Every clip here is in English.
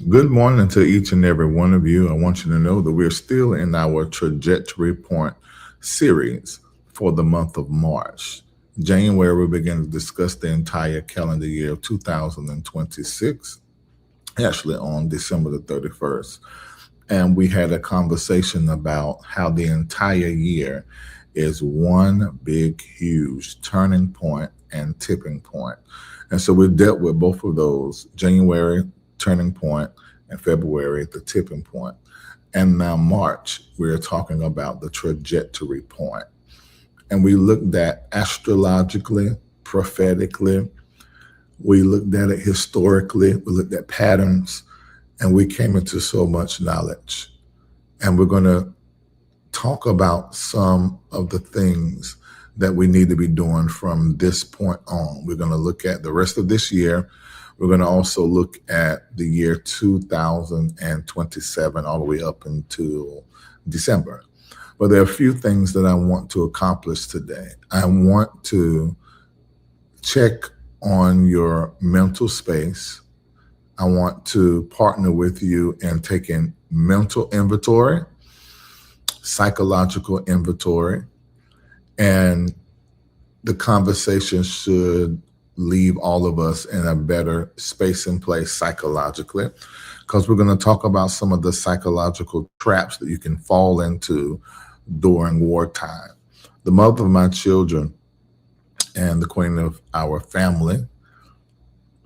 Good morning to each and every one of you. I want you to know that we're still in our trajectory point series for the month of March. January, we begin to discuss the entire calendar year of 2026, actually on December the 31st. And we had a conversation about how the entire year is one big, huge turning point and tipping point. And so we've dealt with both of those: January, turning point, and February, the tipping point. And now, March, we're talking about the trajectory point. And we looked at astrologically, prophetically, we looked at it historically, we looked at patterns, and we came into so much knowledge. And we're going to talk about some of the things that we need to be doing from this point on. We're going to look at the rest of this year. We're going to also look at the year 2027 all the way up until December. But there are a few things that I want to accomplish today. I want to check on your mental space. I want to partner with you in taking mental inventory, psychological inventory, and the conversation should leave all of us in a better space and place psychologically, because we're going to talk about some of the psychological traps that you can fall into during wartime. The mother of my children and the queen of our family,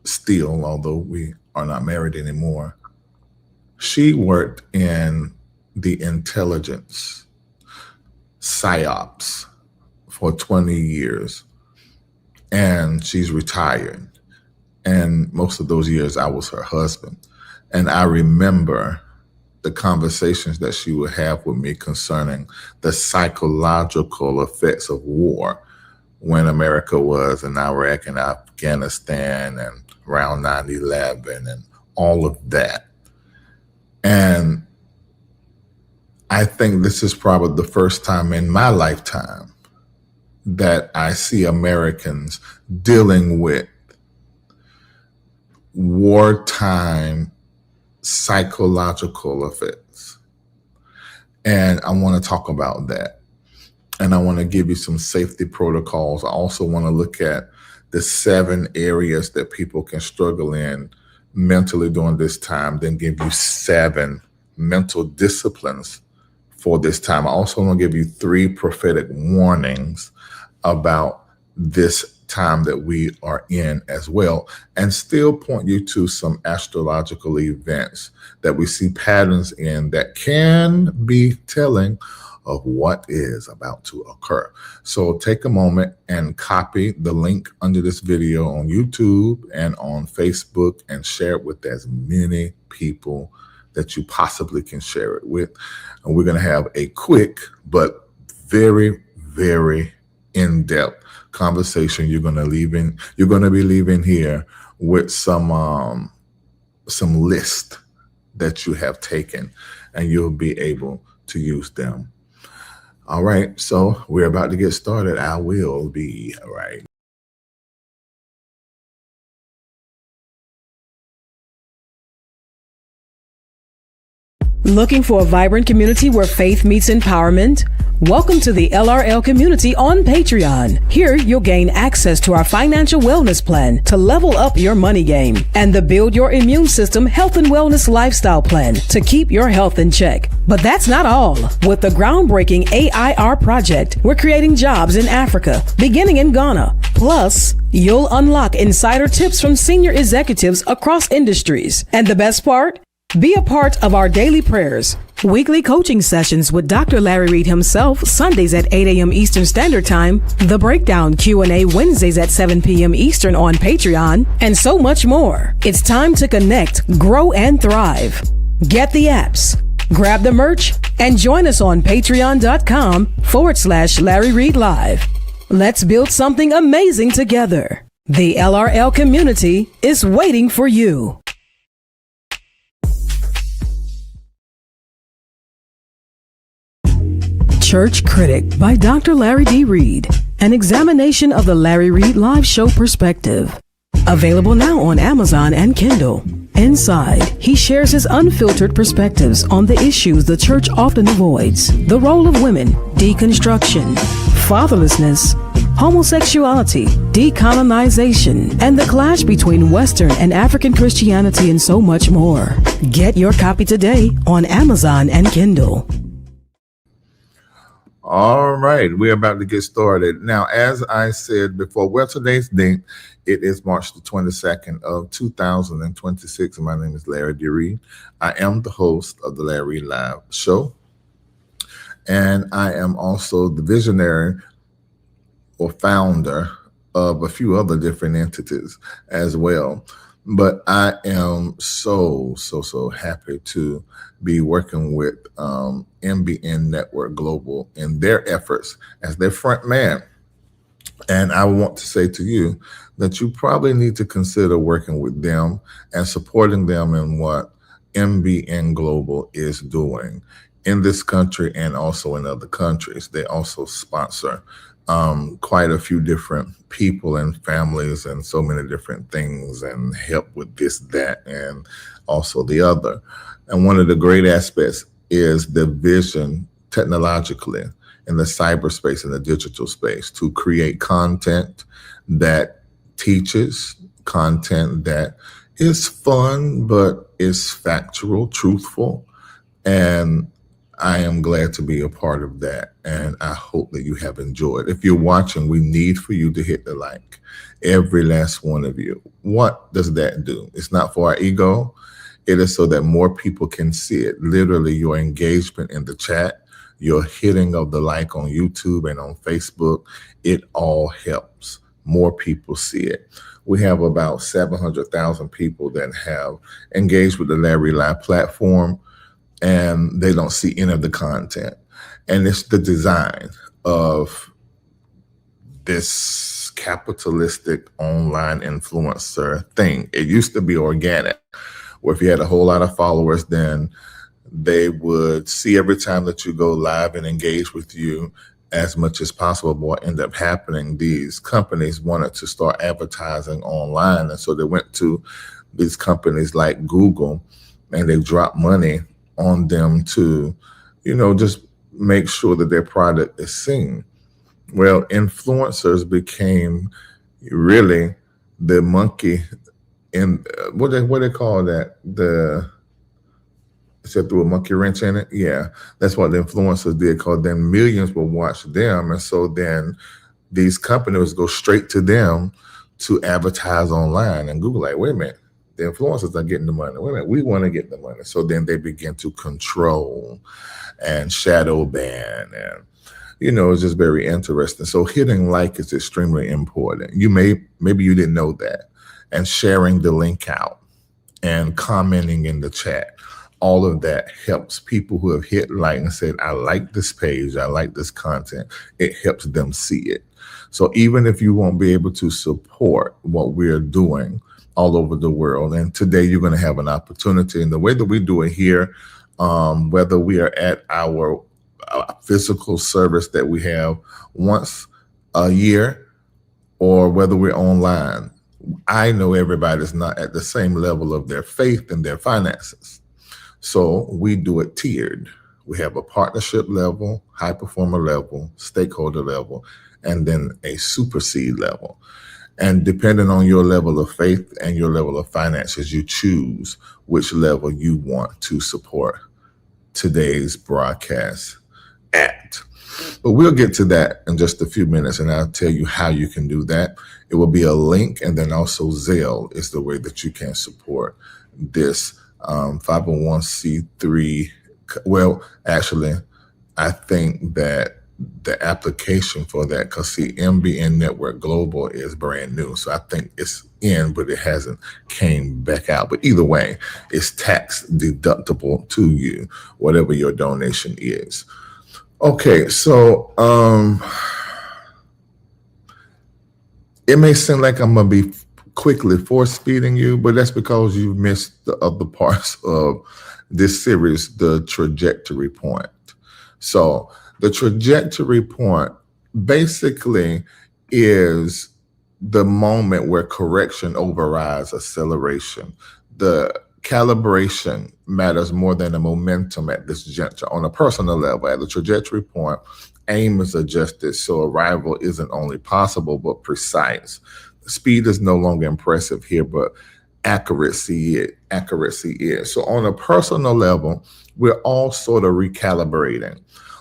still, although we are not married anymore, she worked in the intelligence psyops for 20 years, and she's retired. And most of those years I was her husband. And I remember the conversations that she would have with me concerning the psychological effects of war when America was in Iraq and Afghanistan and around 9/11 and all of that. And I think this is probably the first time in my lifetime that I see Americans dealing with wartime psychological effects. And I want to talk about that. And I want to give you some safety protocols. I also want to look at the 7 areas that people can struggle in mentally during this time, then give you 7 mental disciplines for this time. I also want to give you 3 prophetic warnings about this time that we are in as well, and still point you to some astrological events that we see patterns in that can be telling of what is about to occur. So take a moment and copy the link under this video on YouTube and on Facebook and share it with as many people that you possibly can share it with. And we're going to have a quick but very, very in-depth conversation. You're going to be leaving here with some list that you have taken, and you'll be able to use them. All right, so we're about to get started. I will be right. Looking for a vibrant community where faith meets empowerment? Welcome to the LRL community on Patreon. Here, you'll gain access to our financial wellness plan to level up your money game, and the Build Your Immune System Health and Wellness Lifestyle Plan to keep your health in check. But that's not all. With the groundbreaking AIR project, we're creating jobs in Africa, beginning in Ghana. Plus, you'll unlock insider tips from senior executives across industries. And the best part? Be a part of our daily prayers, weekly coaching sessions with Dr. Larry Reid himself, Sundays at 8 a.m. Eastern Standard Time, the Breakdown Q&A Wednesdays at 7 p.m. Eastern on Patreon, and so much more. It's time to connect, grow, and thrive. Get the apps, grab the merch, and join us on patreon.com/Larry Reid Live. Let's build something amazing together. The LRL community is waiting for you. Church Critic by Dr. Larry D. Reid. An examination of the Larry Reid Live Show perspective. Available now on Amazon and Kindle. Inside, he shares his unfiltered perspectives on the issues the church often avoids: the role of women, deconstruction, fatherlessness, homosexuality, decolonization, and the clash between Western and African Christianity, and so much more. Get your copy today on Amazon and Kindle. All right, we're about to get started. Now, as I said before, well, today's date, it is March the 22nd of 2026. My name is Larry Reid. I am the host of the Larry Live Show, and I am also the visionary or founder of a few other different entities as well. But I am so happy to be working with MBN Network Global in their efforts as their front man. And I want to say to you that you probably need to consider working with them and supporting them in what MBN Global is doing in this country and also in other countries. They also sponsor quite a few different people and families and so many different things, and help with this, that, and also the other. And one of the great aspects is the vision technologically in the cyberspace and the digital space to create content that teaches, content that is fun, but is factual, truthful. And I am glad to be a part of that, and I hope that you have enjoyed. If you're watching, we need for you to hit the like, every last one of you. What does that do? It's not for our ego. It is so that more people can see it. Literally, your engagement in the chat, your hitting of the like on YouTube and on Facebook, it all helps more people see it. We have about 700,000 people that have engaged with the Larry Live platform, and they don't see any of the content. And it's the design of this capitalistic online influencer thing. It used to be organic, where if you had a whole lot of followers, then they would see every time that you go live and engage with you as much as possible. But what ended up happening, these companies wanted to start advertising online. And so they went to these companies like Google, and they dropped money on them to, just make sure that their product is seen. Well, influencers became really the monkey in what they call that? Is that threw a monkey wrench in it? Yeah, that's what the influencers did, because then millions will watch them. And so then these companies go straight to them to advertise online. And Google like, wait a minute, the influencers are getting the money. Wait a minute, we want to get the money. So then they begin to control and shadow ban. And, it's just very interesting. So hitting like is extremely important. Maybe you didn't know that. And sharing the link out and commenting in the chat. All of that helps people who have hit like and said, I like this page, I like this content. It helps them see it. So even if you won't be able to support what we're doing all over the world, and today you're going to have an opportunity. And the way that we do it here, whether we are at our physical service that we have once a year, or whether we're online, I know everybody's not at the same level of their faith and their finances. So we do it tiered. We have a partnership level, high performer level, stakeholder level, and then a super seed level. And depending on your level of faith and your level of finances, you choose which level you want to support today's broadcast at. But we'll get to that in just a few minutes, and I'll tell you how you can do that. It will be a link, and then also Zelle is the way that you can support this 501c3. Well, actually, I think that the application for that, because see, MBN Network Global is brand new. So I think it's in, but it hasn't came back out. But either way, it's tax deductible to you, whatever your donation is. Okay, so it may seem like I'm going to be quickly force feeding you, but that's because you've missed the other parts of this series, the trajectory point. So the trajectory point basically is the moment where correction overrides acceleration. The calibration matters more than the momentum at this juncture. On a personal level, at the trajectory point, aim is adjusted so arrival isn't only possible but precise. Speed is no longer impressive here, but accuracy is. So on a personal level, we're all sort of recalibrating.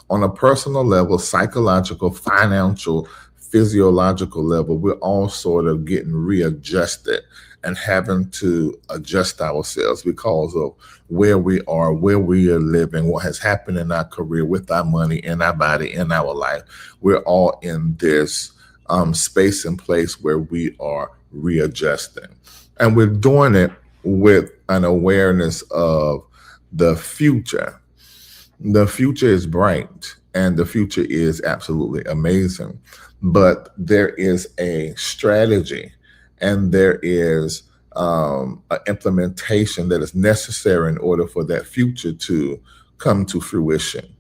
On a personal level, psychological, financial, physiological level, we're all sort of getting readjusted and having to adjust ourselves because of where we are, where we are living, what has happened in our career, with our money, in our body, in our life. We're all in this space and place where we are readjusting. And we're doing it with an awareness of the future. The future is bright and the future is absolutely amazing. But there is a strategy and there is an implementation that is necessary in order for that future to come to fruition.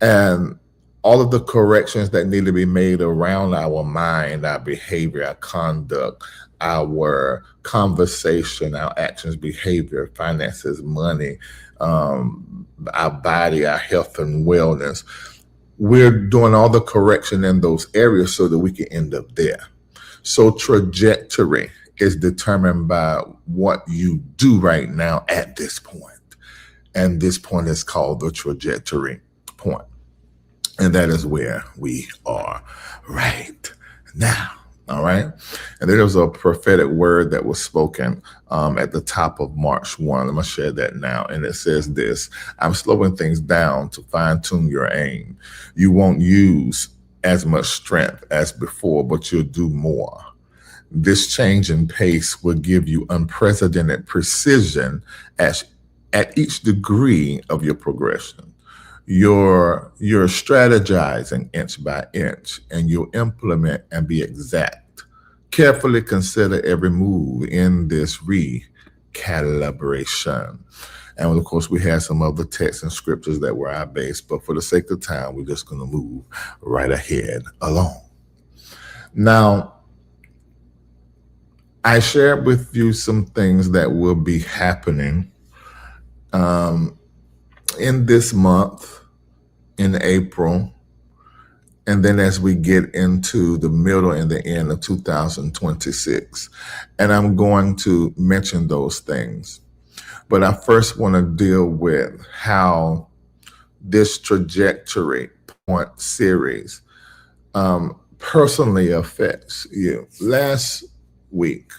And all of the corrections that need to be made around our mind, our behavior, our conduct, our conversation, our actions, behavior, finances, money, our body, our health and wellness. We're doing all the correction in those areas so that we can end up there. So trajectory is determined by what you do right now at this point. And this point is called the trajectory point. And that is where we are right now. All right. And there was a prophetic word that was spoken at the top of March 1. I'm going to share that now. And it says this: I'm slowing things down to fine tune your aim. You won't use as much strength as before, but you'll do more. This change in pace will give you unprecedented precision at each degree of your progression. You're strategizing inch by inch, and you'll implement and be exact. Carefully consider every move in this recalibration. And of course, we had some other texts and scriptures that were our base, but for the sake of time, we're just going to move right ahead along. Now, I shared with you some things that will be happening in this month, in April, and then as we get into the middle and the end of 2026. And I'm going to mention those things. But I first want to deal with how this trajectory point series personally affects you. Last week,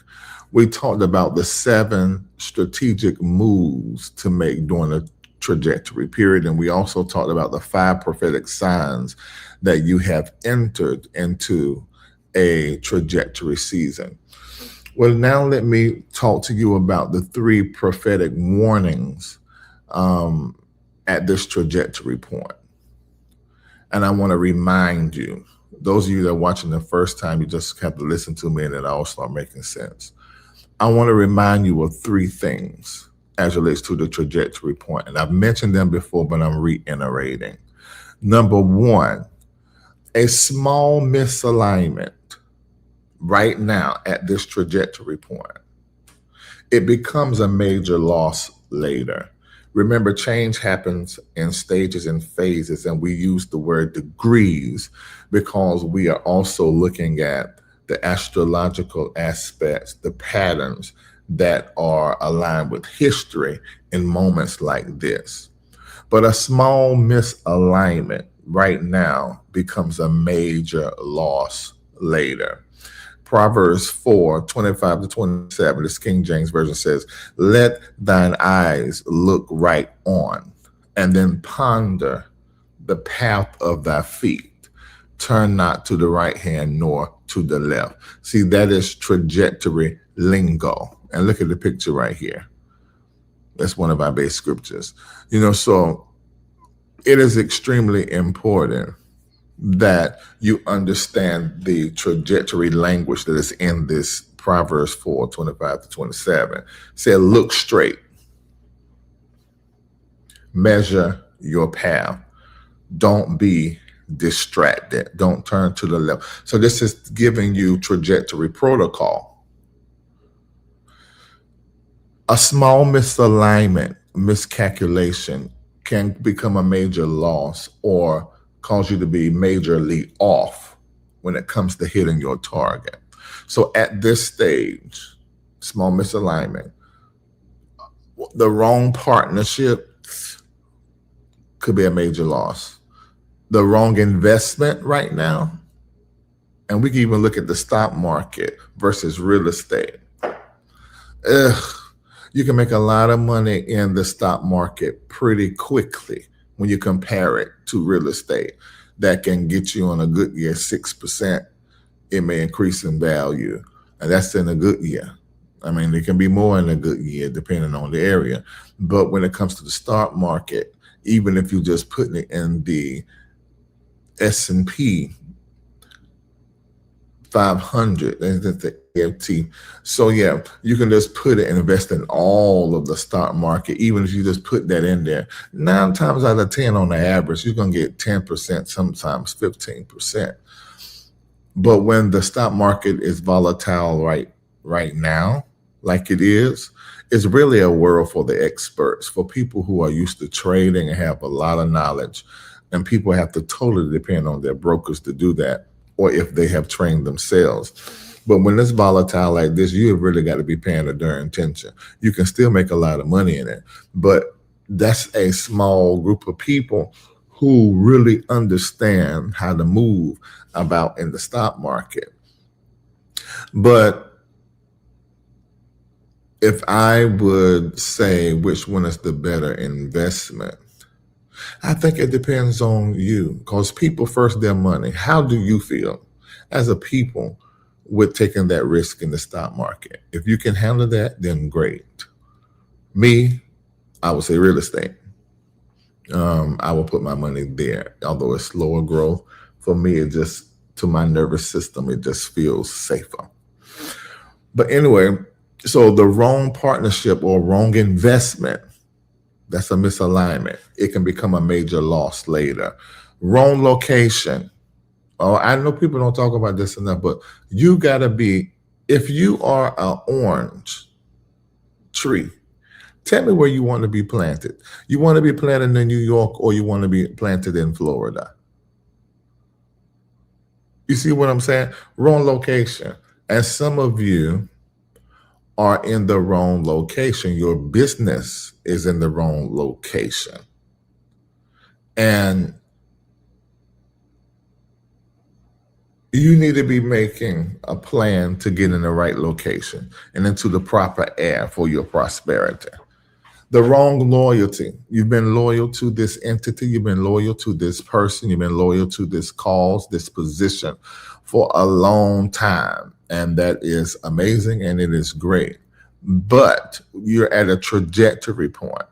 we talked about the 7 strategic moves to make during a trajectory period. And we also talked about the 5 prophetic signs that you have entered into a trajectory season. Well, now let me talk to you about the 3 prophetic warnings at this trajectory point. And I want to remind you, those of you that are watching the first time, you just have to listen to me and it all start making sense. I want to remind you of 3 things as it relates to the trajectory point. And I've mentioned them before, but I'm reiterating. Number 1, a small misalignment right now at this trajectory point, it becomes a major loss later. Remember, change happens in stages and phases, and we use the word degrees because we are also looking at the astrological aspects, the patterns that are aligned with history in moments like this. But a small misalignment right now becomes a major loss later. Proverbs 4:25-27, this King James Version says, let thine eyes look right on, and then ponder the path of thy feet. Turn not to the right hand nor to the left. See, that is trajectory lingo. And look at the picture right here. That's one of our base scriptures. So it is extremely important that you understand the trajectory language that is in this Proverbs 4:25-27. Say, look straight. Measure your path. Don't be distracted. Don't turn to the left. So this is giving you trajectory protocol. A small misalignment, miscalculation can become a major loss or cause you to be majorly off when it comes to hitting your target. So at this stage, small misalignment, the wrong partnership could be a major loss. The wrong investment right now, and we can even look at the stock market versus real estate. You can make a lot of money in the stock market pretty quickly when you compare it to real estate. That can get you on a good year 6%. It may increase in value, and that's in a good year. I mean, it can be more in a good year depending on the area. But when it comes to the stock market, even if you're just putting it in the S&P 500, and that's the EFT. So yeah, you can just put it and invest in all of the stock market, even if you just put that in there. 9 times out of 10 on the average, you're going to get 10%, sometimes 15%. But when the stock market is volatile right now, like it is, it's really a world for the experts, for people who are used to trading and have a lot of knowledge. And people have to totally depend on their brokers to do that, or if they have trained themselves. But when it's volatile like this, you have really got to be paying a darn attention. You can still make a lot of money in it, but that's a small group of people who really understand how to move about in the stock market. But if I would say which one is the better investment, I think it depends on you, because people first their money. How do you feel as a people with taking that risk in the stock market? If you can handle that, then great. Me, I would say real estate. I will put my money there, although it's slower growth. For me, it just, to my nervous system, it just feels safer. But anyway, so the wrong partnership or wrong investment, that's a misalignment. It can become a major loss later. Wrong location. Oh, I know people don't talk about this enough, but you gotta be, if you are an orange tree, tell me where you want to be planted. You want to be planted in New York, or you want to be planted in Florida? You see what I'm saying? Wrong location. And some of you are in the wrong location. Your business is in the wrong location. And you need to be making a plan to get in the right location and into the proper air for your prosperity. The wrong loyalty. You've been loyal to this entity. You've been loyal to this person. You've been loyal to this cause, this position for a long time. And that is amazing and it is great. But you're at a trajectory point.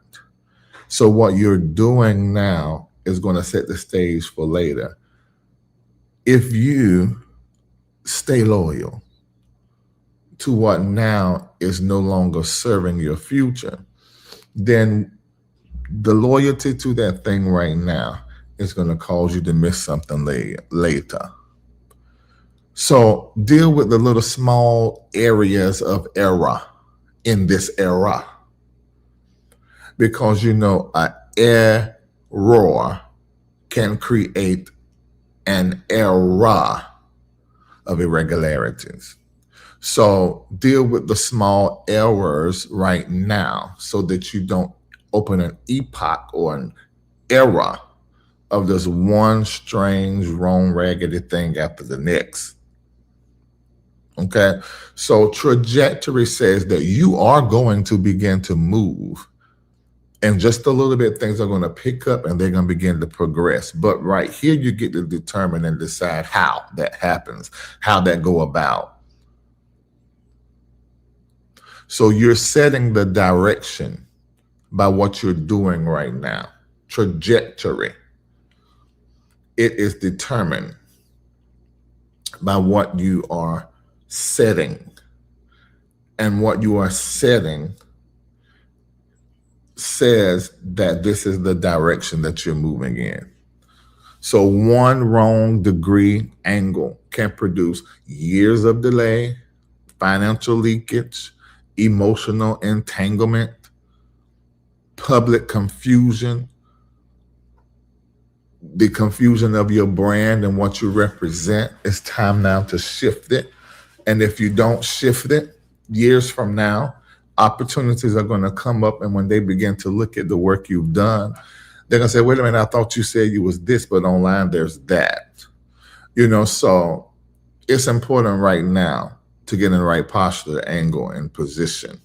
So what you're doing now is going to set the stage for later. If you stay loyal to what now is no longer serving your future, then the loyalty to that thing right now is going to cause you to miss something later. So deal with the little small areas of error in this era, because you know an error can create an era of irregularities. So deal with the small errors right now so that you don't open an epoch or an era of this one strange, wrong, raggedy thing after the next. Okay, so trajectory says that you are going to begin to move, and just a little bit things are going to pick up and they're going to begin to progress. But right here, you get to determine and decide how that happens, how that go about. So you're setting the direction by what you're doing right now. Trajectory. It is determined by what you are setting. And what you are setting says that this is the direction that you're moving in. So one wrong degree angle can produce years of delay, financial leakage, emotional entanglement, public confusion, the confusion of your brand and what you represent. It's time now to shift it. And if you don't shift it, years from now, opportunities are going to come up. And when they begin to look at the work you've done, they're going to say, wait a minute, I thought you said you was this, but online there's that. So it's important right now to get in the right posture, angle, and position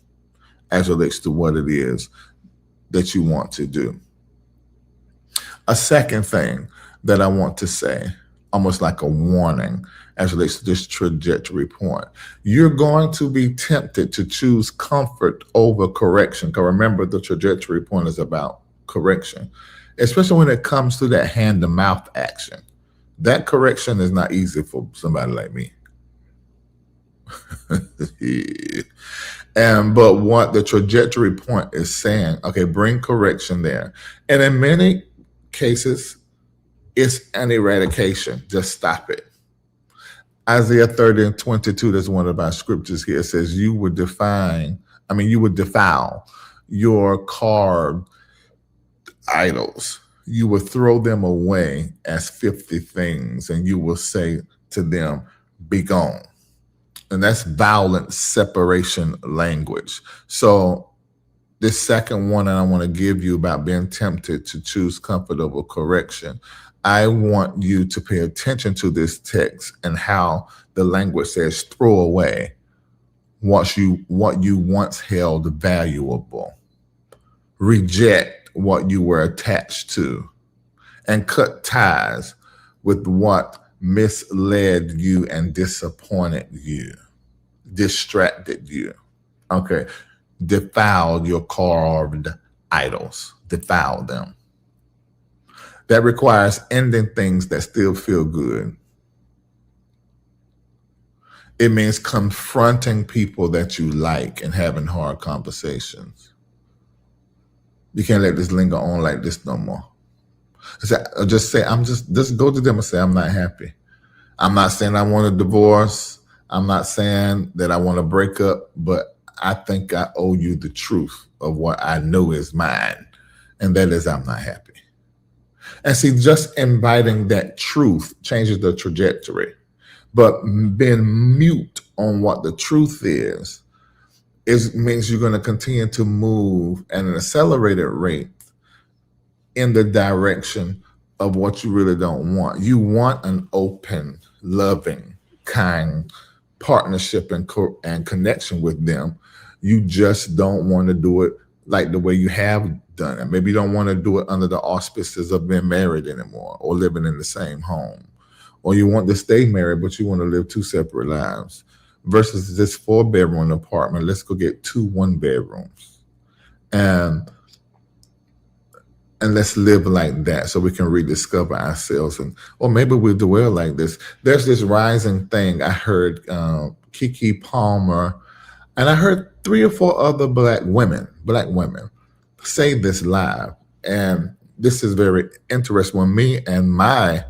as it relates to what it is that you want to do. A second thing that I want to say, almost like a warning as it relates to this trajectory point, you're going to be tempted to choose comfort over correction. Because remember, the trajectory point is about correction, especially when it comes to that hand-to-mouth action. That correction is not easy for somebody like me. But what the trajectory point is saying, okay, bring correction there. And in many cases, it's an eradication. Just stop it. Isaiah 30:22, that's one of our scriptures here. It says, you would defile your carved idols. You will throw them away as filthy things, and you will say to them, be gone. And that's violent separation language. So this second one that I want to give you about being tempted to choose comfort over correction, I want you to pay attention to this text and how the language says throw away what you once held valuable, reject what you were attached to, and cut ties with what misled you and disappointed you, distracted you. Okay. Defile your carved idols. Defile them. That requires ending things that still feel good. It means confronting people that you like and having hard conversations. You can't let this linger on like this no more. Just go to them and say, I'm not happy. I'm not saying I want a divorce. I'm not saying that I want to break up, but I think I owe you the truth of what I know is mine. And that is, I'm not happy. And see, just inviting that truth changes the trajectory. But being mute on what the truth is means you're going to continue to move at an accelerated rate in the direction of what you really don't want. You want an open, loving, kind partnership and connection with them. You just don't want to do it like the way you have done it. Maybe you don't want to do it under the auspices of being married anymore or living in the same home. Or you want to stay married, but you want to live two separate lives. Versus this 4-bedroom apartment, let's go get 2 1-bedrooms. And let's live like that so we can rediscover ourselves. Or maybe we'll dwell like this. There's this rising thing. I heard Kiki Palmer, and I heard 3 or 4 other black women say this live. And this is very interesting. When me and my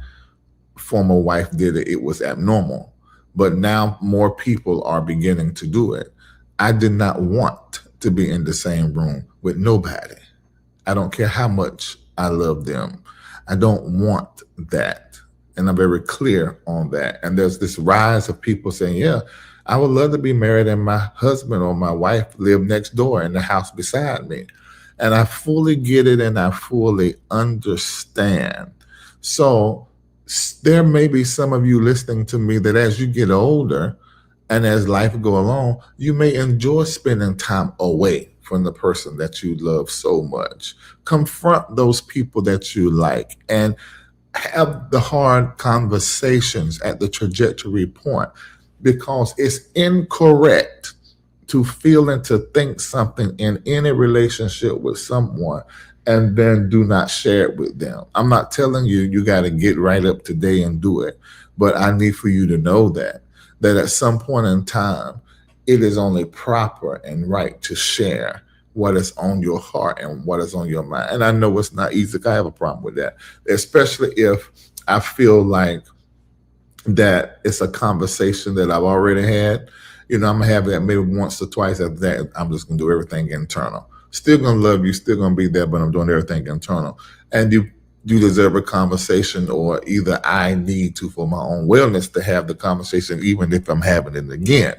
former wife did it, it was abnormal. But now more people are beginning to do it. I did not want to be in the same room with nobody. I don't care how much I love them. I don't want that. And I'm very clear on that. And there's this rise of people saying, yeah, I would love to be married and my husband or my wife live next door in the house beside me. And I fully get it and I fully understand. So there may be some of you listening to me that as you get older and as life go along, you may enjoy spending time away from the person that you love so much. Confront those people that you like and have the hard conversations at the trajectory point, because it's incorrect to feel and to think something in any relationship with someone and then do not share it with them. I'm not telling you got to get right up today and do it, but I need for you to know that at some point in time, it is only proper and right to share what is on your heart and what is on your mind. And I know it's not easy. I have a problem with that, especially if I feel like that it's a conversation that I've already had. I'm gonna have that maybe once or twice. After that, I'm just gonna do everything internal. Still gonna love you, still gonna be there, but I'm doing everything internal. And you deserve a conversation, or either I need to, for my own wellness, to have the conversation, even if I'm having it again.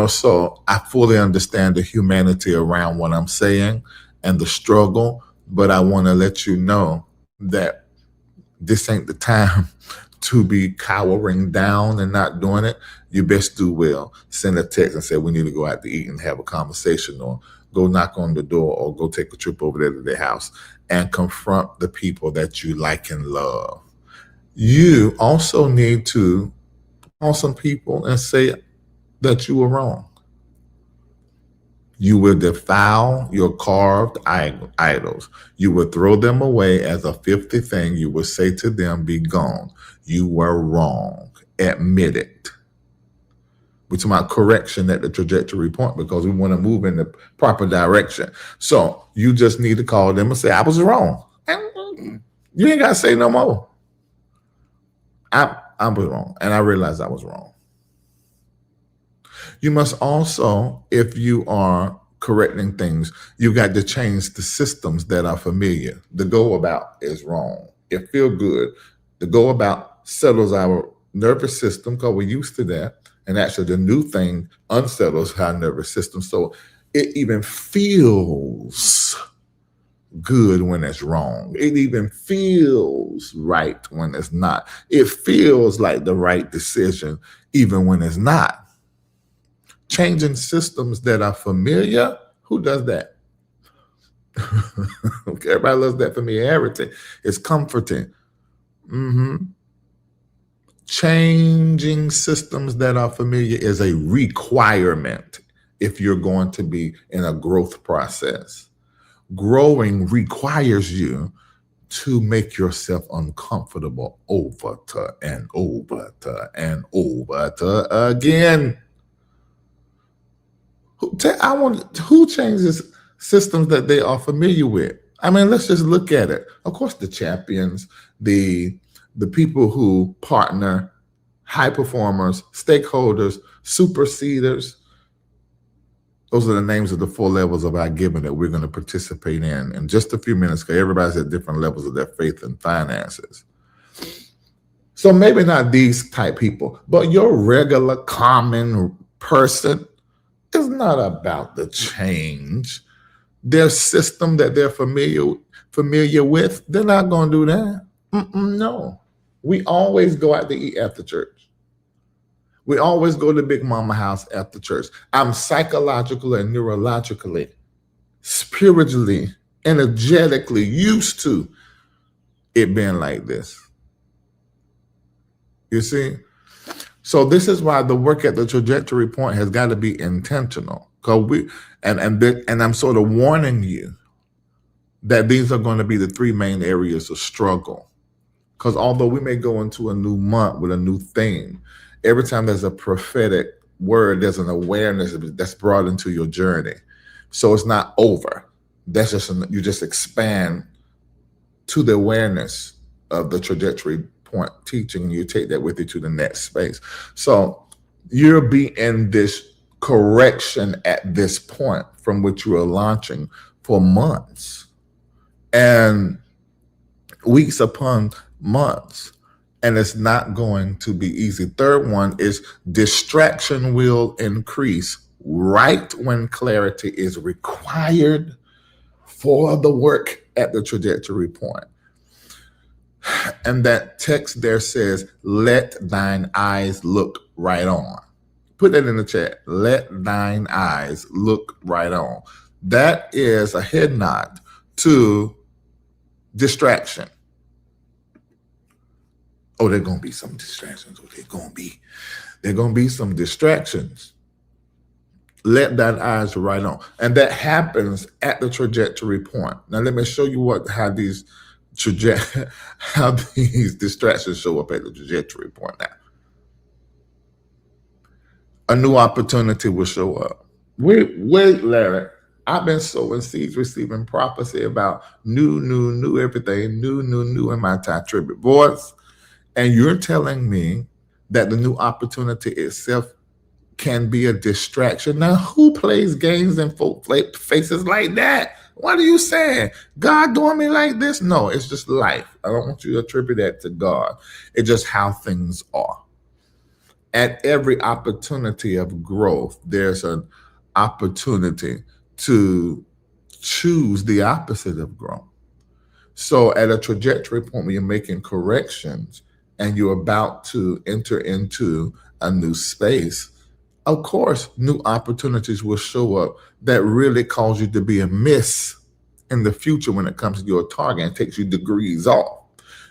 So I fully understand the humanity around what I'm saying and the struggle, but I want to let you know that this ain't the time to be cowering down and not doing it. You best do well. Send a text and say, we need to go out to eat and have a conversation, or go knock on the door, or go take a trip over there to their house and confront the people that you like and love. You also need to call some people and say that you were wrong. You will defile your carved idols. You will throw them away as a filthy thing. You will say to them, be gone. You were wrong. Admit it. We're talking about correction at the trajectory point, because we want to move in the proper direction. So you just need to call them and say, I was wrong. And you ain't got to say no more. I was wrong, and I realized I was wrong. You must also, if you are correcting things, you got to change the systems that are familiar. The go about is wrong. It feels good. The go about settles our nervous system, because we're used to that. And actually the new thing unsettles our nervous system. So it even feels good when it's wrong. It even feels right when it's not. It feels like the right decision even when it's not. Changing systems that are familiar, who does that? Everybody loves that familiarity. It's comforting. Changing systems that are familiar is a requirement if you're going to be in a growth process. Growing requires you to make yourself uncomfortable over and over and over again. Who changes systems that they are familiar with? I mean, let's just look at it. Of course, the champions, the people who partner, high performers, stakeholders, superseders. Those are the names of the 4 levels of our giving that we're going to participate in just a few minutes, because everybody's at different levels of their faith and finances. So maybe not these type people, but your regular common person is not about the change. Their system that they're familiar with, they're not going to do that. No. We always go out to eat after church. We always go to Big Mama house after church. I'm psychologically and neurologically, spiritually, energetically used to it being like this. You see? So this is why the work at the trajectory point has got to be intentional. And I'm sort of warning you that these are going to be the 3 main areas of struggle. Because although we may go into a new month with a new theme, every time there's a prophetic word, there's an awareness that's brought into your journey. So it's not over. That's you just expand to the awareness of the trajectory point teaching, and you take that with you to the next space. So you'll be in this correction at this point from which you are launching for months and weeks upon months, and it's not going to be easy. Third one is distraction will increase right when clarity is required for the work at the trajectory point. And that text there says, let thine eyes look right on. Put that in the chat. Let thine eyes look right on. That is a head nod to distraction. Oh, there are going to be some distractions. Oh, there are going to be some distractions. Let thine eyes right on. And that happens at the trajectory point. Now, let me show you how these distractions show up at the trajectory point now. A new opportunity will show up. Wait, Larry. I've been sowing seeds, receiving prophecy about new everything, new in my time tribute. Boys, And you're telling me that the new opportunity itself can be a distraction. Now, who plays games in folk faces like that? What are you saying? God doing me like this? No, it's just life. I don't want you to attribute that to God. It's just how things are. At every opportunity of growth, there's an opportunity to choose the opposite of growth. So at a trajectory point where you're making corrections and you're about to enter into a new space, of course, new opportunities will show up that really cause you to be a miss in the future when it comes to your target and takes you degrees off.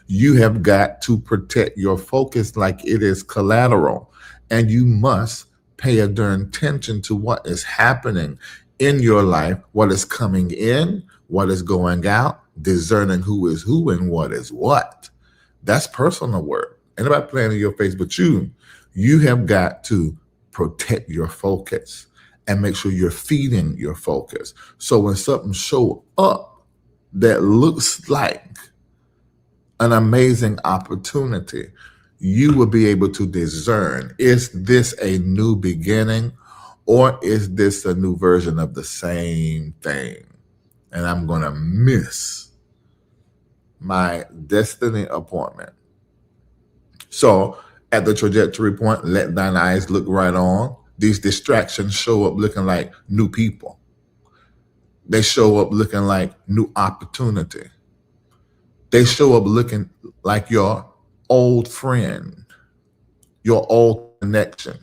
You have got to protect your focus like it is collateral, and you must pay a darn attention to what is happening in your life, what is coming in, what is going out, discerning who is who and what is what. That's personal work. Anybody playing in your face but you. You have got to protect your focus and make sure you're feeding your focus. So when something show up that looks like an amazing opportunity, you will be able to discern, is this a new beginning or is this a new version of the same thing? And I'm going to miss my destiny appointment. So at the trajectory point, let thine eyes look right on. These distractions show up looking like new people. They show up looking like new opportunity. They show up looking like your old friend, your old connection.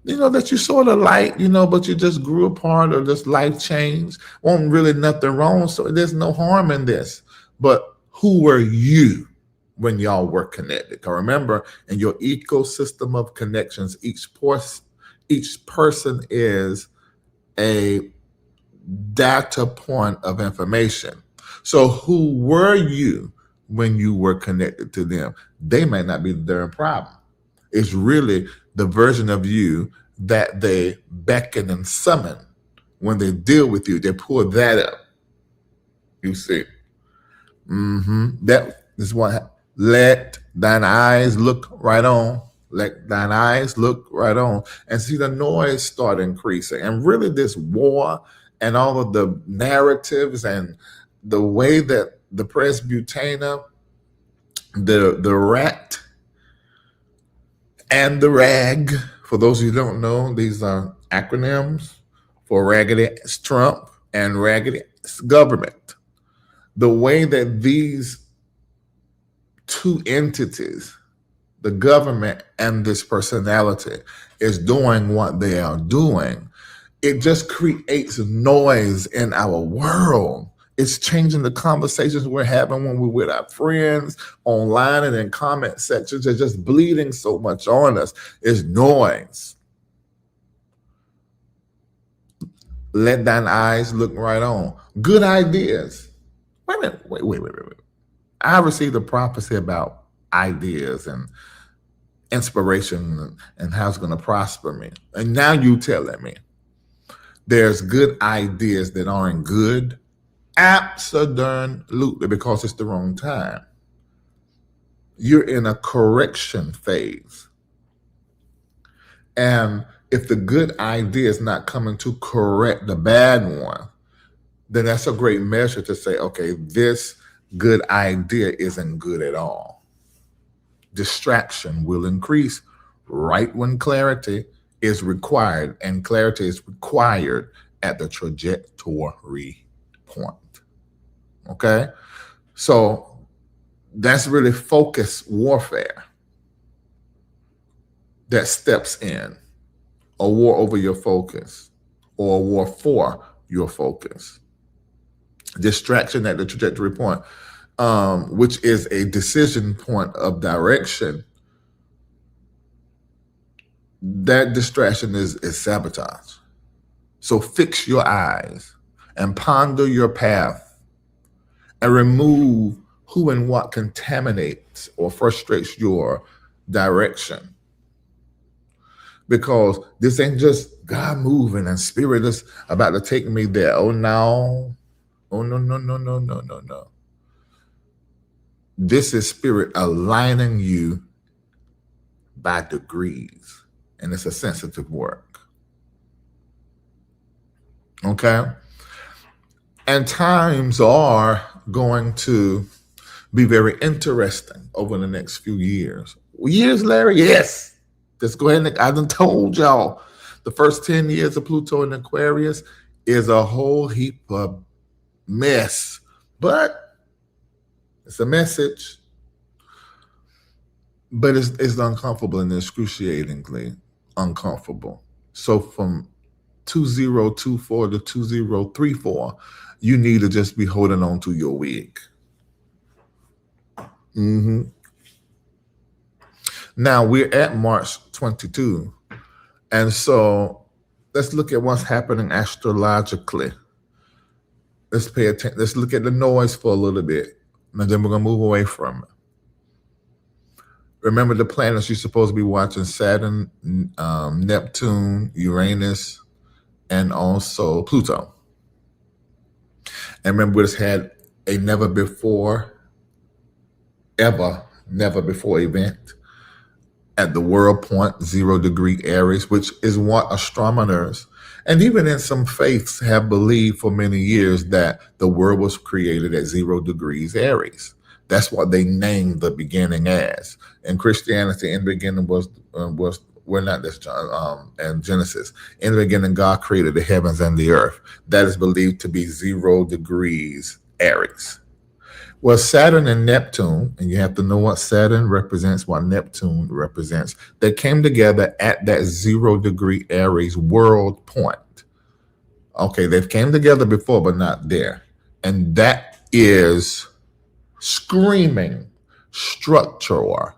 That you sort of like, but you just grew apart or just life changed. Wasn't really nothing wrong, so there's no harm in this. But who were you when y'all were connected? Because remember, in your ecosystem of connections, each person is a data point of information. So who were you when you were connected to them? They may not be the darn problem. It's really the version of you that they beckon and summon when they deal with you. They pull that up. You see. That is what. Let thine eyes look right on. Let thine eyes look right on. And see the noise start increasing. And really this war and all of the narratives and the way that the Presbyterian, the rat, and the rag, for those of you who don't know, these are acronyms for Raggedy Trump and Raggedy Government. The way that these two entities, the government and this personality, is doing what they are doing, it just creates noise in our world. It's changing the conversations we're having when we're with our friends online and in comment sections. It's just bleeding so much on us. It's noise. Let thine eyes look right on. Good ideas. Wait a minute. Wait. I received a prophecy about ideas and inspiration and how it's going to prosper me. And now you telling me there's good ideas that aren't good? Absolutely, because it's the wrong time. You're in a correction phase. And if the good idea is not coming to correct the bad one, then that's a great measure to say, okay, this good idea isn't good at all. Distraction will increase right when clarity is required, and clarity is required at the trajectory point. Okay? So that's really focus warfare that steps in, a war over your focus or a war for your focus. Distraction at the trajectory point, which is a decision point of direction. That distraction is sabotage. So fix your eyes and ponder your path and remove who and what contaminates or frustrates your direction. Because this ain't just God moving and spirit is about to take me there. Oh no. Oh no. This is spirit aligning you by degrees, and it's a sensitive work. Okay? And times are going to be very interesting over the next few years. Years, Larry? Yes. Let's go ahead and I done told y'all the first 10 years of Pluto in Aquarius is a whole heap of mess. But it's a message. But it's uncomfortable and excruciatingly uncomfortable. So from 2024 to 2034, you need to just be holding on to your wig. Now we're at March 22. And so let's look at what's happening astrologically. Let's pay attention. Let's look at the noise for a little bit. And then we're going to move away from it. Remember the planets you're supposed to be watching: Saturn, Neptune, Uranus, and also Pluto. And remember, we just had a never before event at the world point, 0 degree Aries, which is what astronomers and even in some faiths have believed for many years, that the world was created at 0 degrees Aries. That's what they named the beginning as. In Christianity, in the beginning we're not this and Genesis. In the beginning, God created the heavens and the earth. That is believed to be 0 degrees Aries. Well, Saturn and Neptune, and you have to know what Saturn represents, what Neptune represents, they came together at that 0 degree Aries world point. Okay, they've came together before, but not there. And that is screaming structural,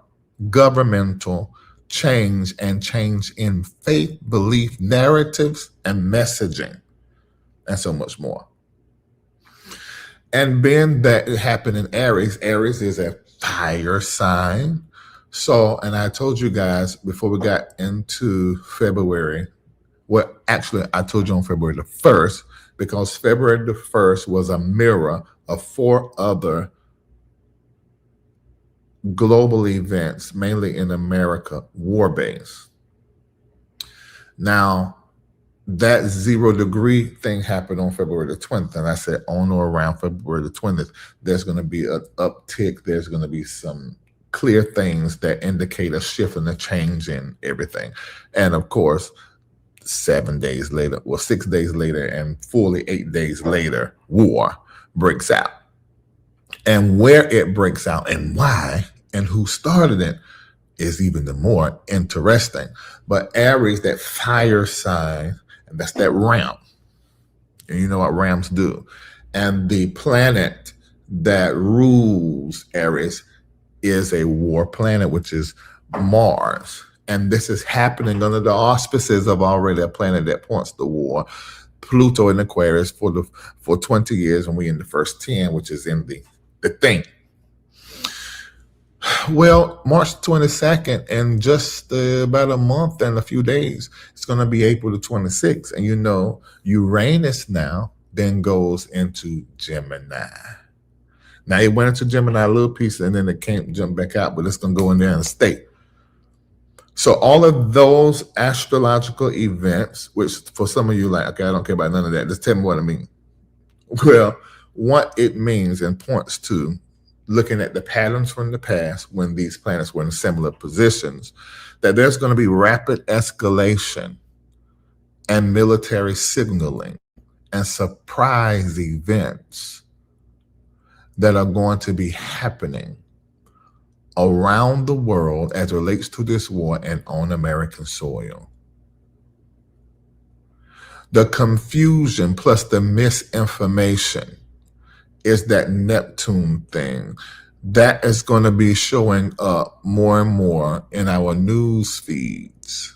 governmental change, and change in faith, belief, narratives, and messaging, and so much more. And being that it happened in Aries, Aries is a fire sign. So, and I told you guys before we got into February, well, actually, I told you on February the 1st, because February the 1st was a mirror of 4 other global events, mainly in America, war-based. Now, that 0 degree thing happened on February the 20th. And I said on or around February the 20th, there's going to be an uptick. There's going to be some clear things that indicate a shift and a change in everything. And of course, 6 days later, and fully 8 days later, war breaks out. And where it breaks out and why and who started it is even the more interesting. But Aries, that fire sign, and that's that ram. And you know what rams do. And the planet that rules Aries is a war planet, which is Mars. And this is happening under the auspices of already a planet that points to war, Pluto in Aquarius for 20 years, and we in the first 10, which is in the thing. Well, March 22nd, in just about a month and a few days, it's going to be April the 26th. And you know, Uranus now then goes into Gemini. Now, it went into Gemini a little piece, and then it can't jump back out, but it's going to go in there and stay. So all of those astrological events, which for some of you like, okay, I don't care about none of that. Just tell me what it means. Well, what it means and points to, looking at the patterns from the past when these planets were in similar positions, that there's going to be rapid escalation and military signaling and surprise events that are going to be happening around the world as it relates to this war and on American soil. The confusion plus the misinformation is that Neptune thing that is going to be showing up more and more in our news feeds.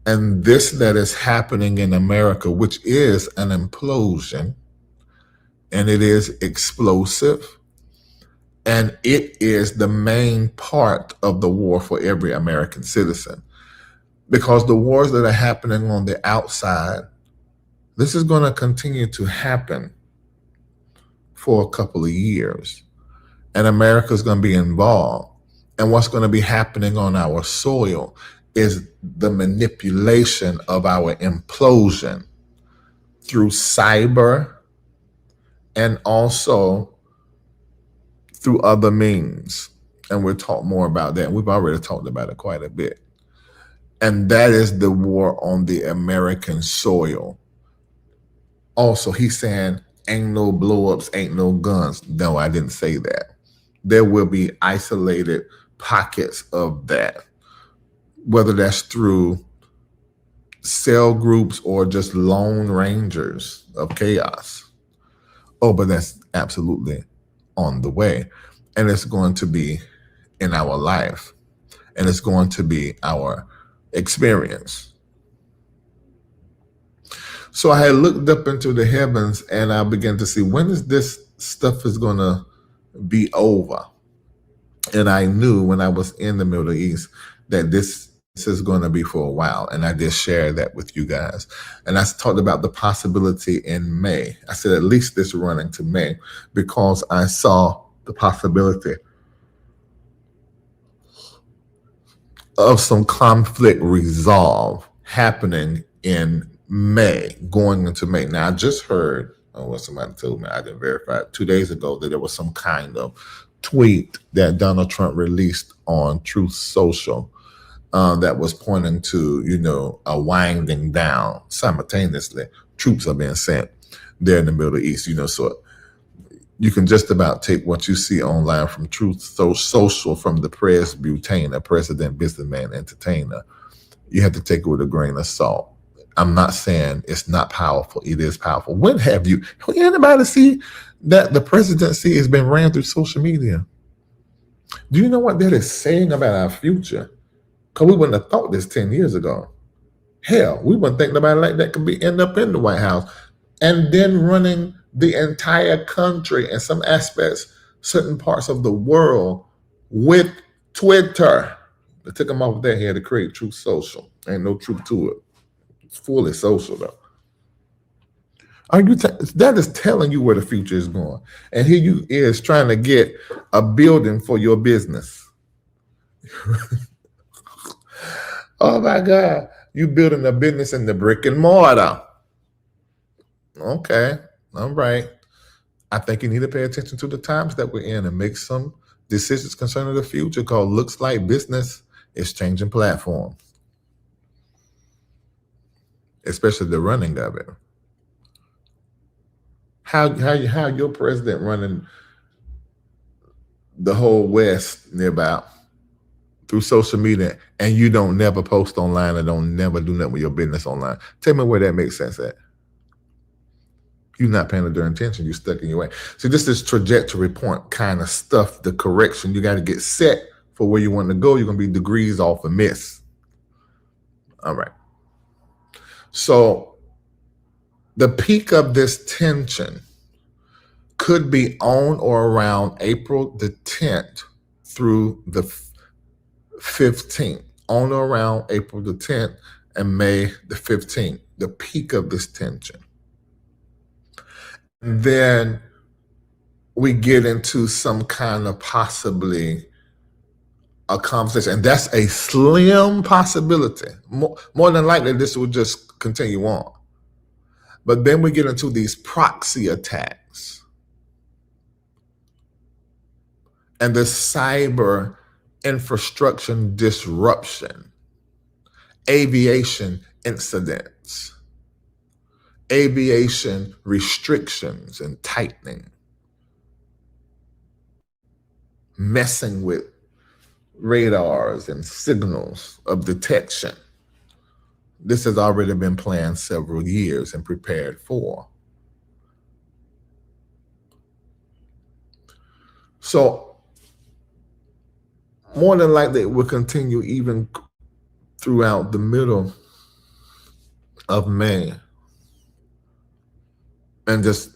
And this that is happening in America, which is an implosion, and it is explosive, and it is the main part of the war for every American citizen. Because the wars that are happening on the outside, this is going to continue to happen for a couple of years. and America's going to be involved. And what's going to be happening on our soil is the manipulation of our implosion through cyber and also through other means. And we'll talk more about that. We've already talked about it quite a bit. And that is the war on the American soil. Also, he's saying, ain't no blow-ups, ain't no guns. No, I didn't say that. There will be isolated pockets of that, whether that's through cell groups or just lone rangers of chaos. Oh, but that's absolutely on the way. And it's going to be in our life, and it's going to be our experience. So I had looked up into the heavens, and I began to see, when is this stuff is going to be over? And I knew when I was in the Middle East that this is going to be for a while. And I did share that with you guys. And I talked about the possibility in May. I said at least this running to May, because I saw the possibility of some conflict resolve happening in May, going into May. Now, I just heard, what somebody told me, I didn't verify it, 2 days ago, that there was some kind of tweet that Donald Trump released on Truth Social that was pointing to, a winding down. Simultaneously, troops are being sent there in the Middle East, so you can just about take what you see online from Truth Social, from the press butainer, president, businessman, entertainer. You have to take it with a grain of salt. I'm not saying it's not powerful. It is powerful. When have anybody see that the presidency has been ran through social media? Do you know what that is saying about our future? Because we wouldn't have thought this 10 years ago. Hell, we wouldn't think about it like that could end up in the White House. And then running the entire country, in some aspects, certain parts of the world, with Twitter. They took them off there. He had to create Truth Social. Ain't no truth to it. It's fully social, though. That is telling you where the future is going. And here you is trying to get a building for your business. Oh my God. You building a business in the brick and mortar. Okay. All right. I think you need to pay attention to the times that we're in and make some decisions concerning the future, because looks like business is changing platforms, especially the running of it. How your president running the whole West nearby through social media, and you don't never post online and don't never do nothing with your business online? Tell me where that makes sense at. You're not paying the attention. You're stuck in your way. So this is trajectory point kind of stuff, the correction. You got to get set for where you want to go. You're going to be degrees off a miss. All right. So the peak of this tension could be on or around April the 10th through the 15th. On or around April the 10th and May the 15th. The peak of this tension. And then we get into some kind of possibly a conversation. And that's a slim possibility. More than likely, this will just continue on. But then we get into these proxy attacks and the cyber infrastructure disruption, aviation incidents, aviation restrictions and tightening, messing with radars and signals of detection. This has already been planned several years and prepared for. So more than likely, it will continue even throughout the middle of May, and just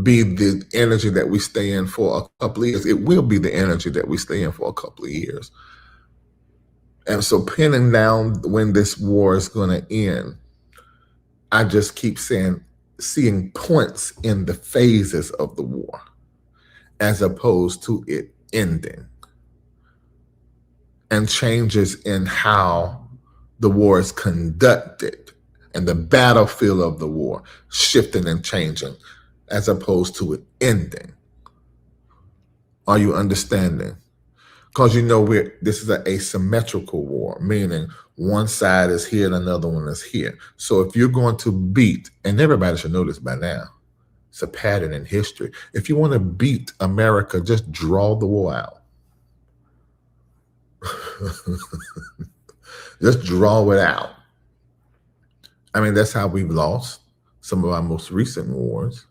be the energy that we stay in for a couple of years. It will be the energy that we stay in for a couple of years. And so pinning down when this war is going to end, I just keep seeing points in the phases of the war. as opposed to it ending, and changes in how the war is conducted and the battlefield of the war shifting and changing as opposed to it ending. Are you understanding? Because this is an asymmetrical war, meaning one side is here and another one is here. So if you're going to beat, and everybody should know this by now, it's a pattern in history. If you want to beat America, just draw the war out. Just draw it out. I mean, that's how we've lost some of our most recent wars.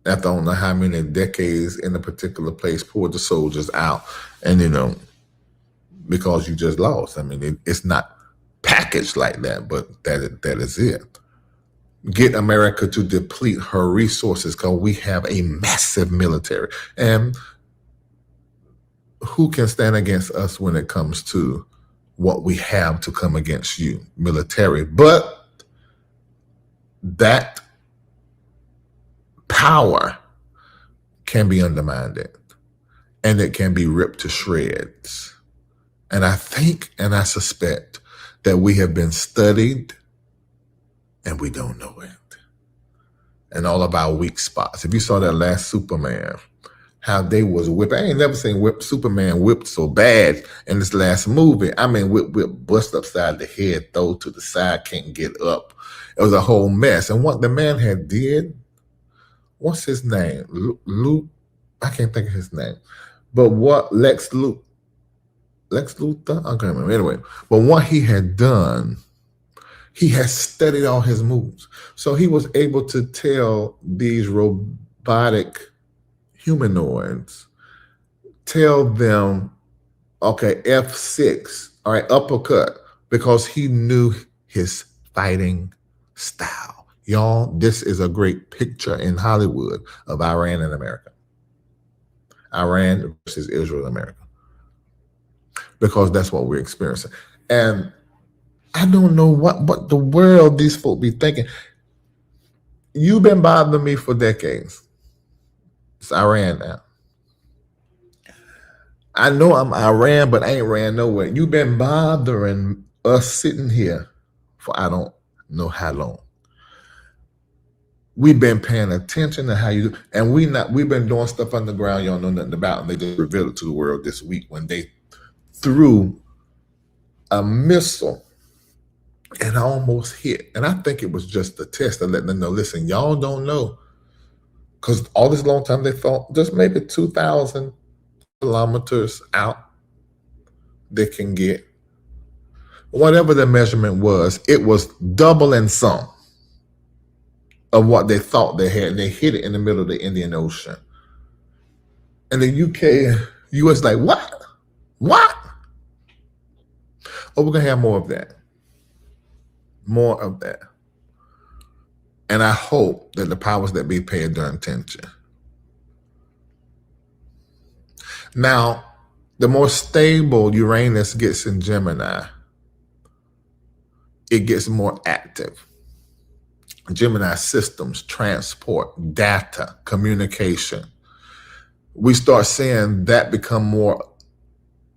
After I don't know how many decades in a particular place, pulled the soldiers out, and because you just lost. I mean, it's not packaged like that, but that is it. Get America to deplete her resources because we have a massive military. And who can stand against us when it comes to what we have to come against you? Military. But that power can be undermined, and it can be ripped to shreds. And I think and I suspect that we have been studied and we don't know it. And all of our weak spots. If you saw that last Superman, how they was whipped. I ain't never seen Superman whipped so bad in this last movie. I mean, whip, bust upside the head, throw to the side, can't get up. It was a whole mess. And what the man had did, what's his name? Luke? I can't think of his name. But what Lex Luthor? I can't remember. Anyway, but what he had done, he had studied all his moves. So he was able to tell these robotic humanoids, tell them, okay, F6, all right, uppercut, because he knew his fighting style. Y'all, this is a great picture in Hollywood of Iran and America. Iran versus Israel and America. Because that's what we're experiencing. And I don't know what the world these folk be thinking. You've been bothering me for decades. It's Iran now. I know I'm Iran, but I ain't ran nowhere. You've been bothering us sitting here for I don't know how long. We've been paying attention to how you do, and we've been doing stuff underground y'all know nothing about, and they just revealed it to the world this week when they threw a missile and almost hit. And I think it was just a test of letting them know, listen, y'all don't know. Because all this long time they thought just maybe 2,000 kilometers out they can get. Whatever the measurement was, it was double and some of what they thought they had. And they hit it in the middle of the Indian Ocean. And the US like, what? What? Oh, we're going to have more of that. More of that. And I hope that the powers that be pay their attention. Now, the more stable Uranus gets in Gemini, it gets more active. Gemini systems, transport, data, communication. We start seeing that become more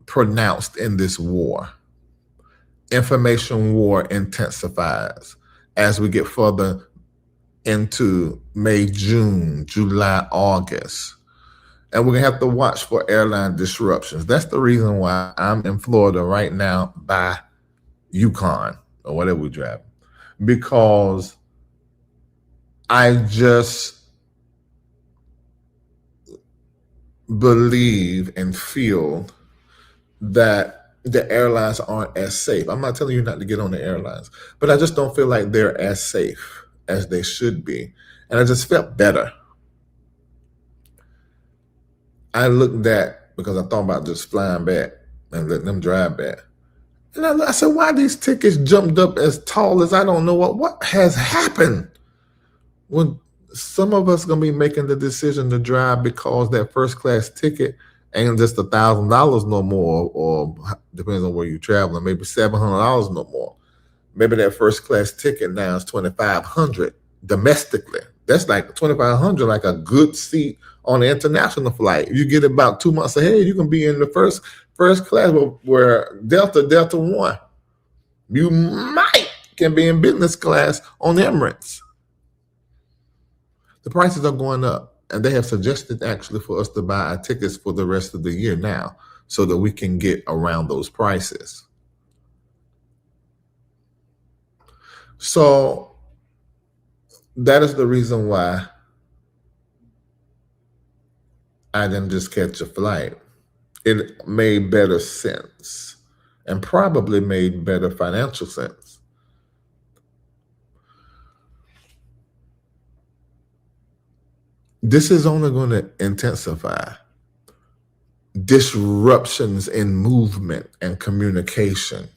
pronounced in this war. Information war intensifies as we get further into May, June, July, August. And we're going to have to watch for airline disruptions. That's the reason why I'm in Florida right now by Yukon or whatever we drive. Because I just believe and feel that the airlines aren't as safe. I'm not telling you not to get on the airlines, but I just don't feel like they're as safe as they should be. And I just felt better. I looked at, because I thought about just flying back and letting them drive back. And I said, why these tickets jumped up as tall as I don't know what has happened? When some of us going to be making the decision to drive because that first class ticket ain't just $1,000 no more, or depends on where you're traveling, maybe $700 no more. Maybe that first class ticket now is $2,500 domestically. That's like 2,500, like a good seat on an international flight. You get about 2 months ahead, you can be in the first class where Delta One. You can be in business class on Emirates. The prices are going up, and they have suggested actually for us to buy our tickets for the rest of the year now so that we can get around those prices. So that is the reason why I didn't just catch a flight. It made better sense and probably made better financial sense. This is only going to intensify disruptions in movement and communication,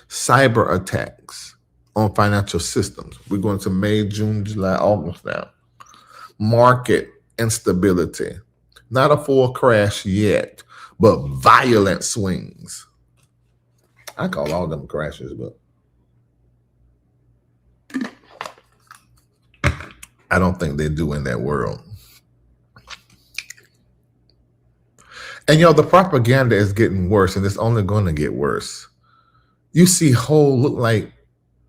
cyber attacks on financial systems. We're going to May, June, July, August now. Market instability, not a full crash yet, but violent swings. I call all them crashes, but I don't think they do in that world. And the propaganda is getting worse, and it's only going to get worse. You see whole look like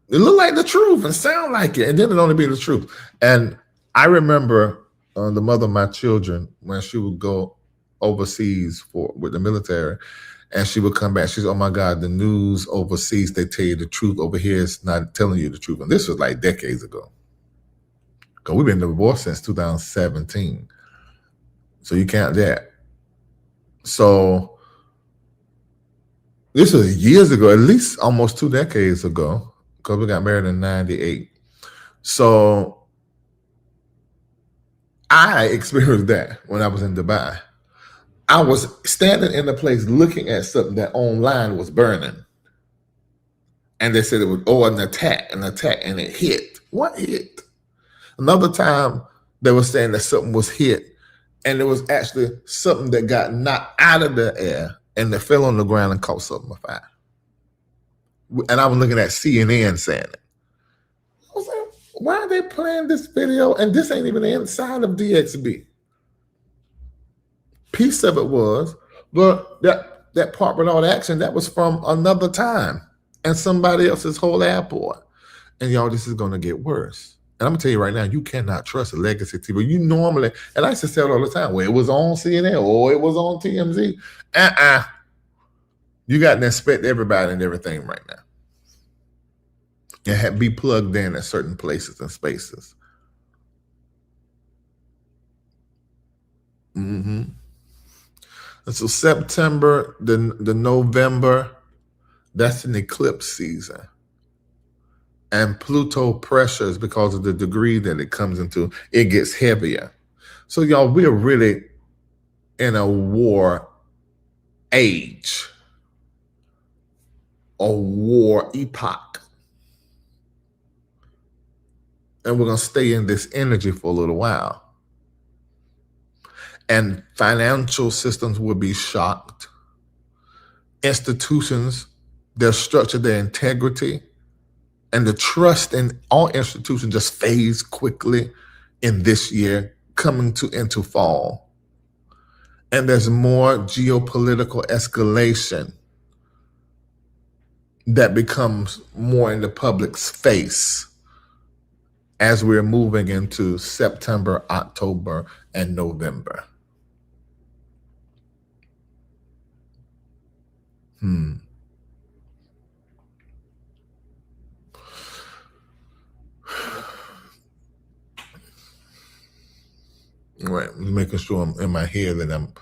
the truth and sound like it, and then it only be the truth. And I remember the mother of my children, when she would go overseas with the military, and she would come back, she's, oh my God, the news overseas, they tell you the truth. Over here, it's not telling you the truth. And this was like decades ago. Because we've been divorced since 2017. So you count that. So this was years ago, at least almost 2 decades ago, because we got married in 98. So I experienced that when I was in Dubai. I was standing in the place looking at something that online was burning. And they said it was, an attack, and it hit. What hit? Another time they were saying that something was hit, and it was actually something that got knocked out of the air and it fell on the ground and caught something afire. And I was looking at CNN saying it. I was like, why are they playing this video? And this ain't even the inside of DXB. Piece of it was, but that part with all the action, that was from another time and somebody else's whole airport. And this is going to get worse. And I'm going to tell you right now, you cannot trust a legacy TV. You normally, and I used to say it all the time, well, it was on CNN or it was on TMZ. You got to inspect everybody and everything right now. And be plugged in at certain places and spaces. And so September, the November, that's an eclipse season. And Pluto pressures, because of the degree that it comes into, it gets heavier. So we're really in a war age, a war epoch. And we're going to stay in this energy for a little while. And financial systems will be shocked. Institutions, their structure, their integrity, and the trust in all institutions just fades quickly in this year, coming into fall. And there's more geopolitical escalation that becomes more in the public's face as we're moving into September, October, and November. Right, making sure I'm in my head that I'm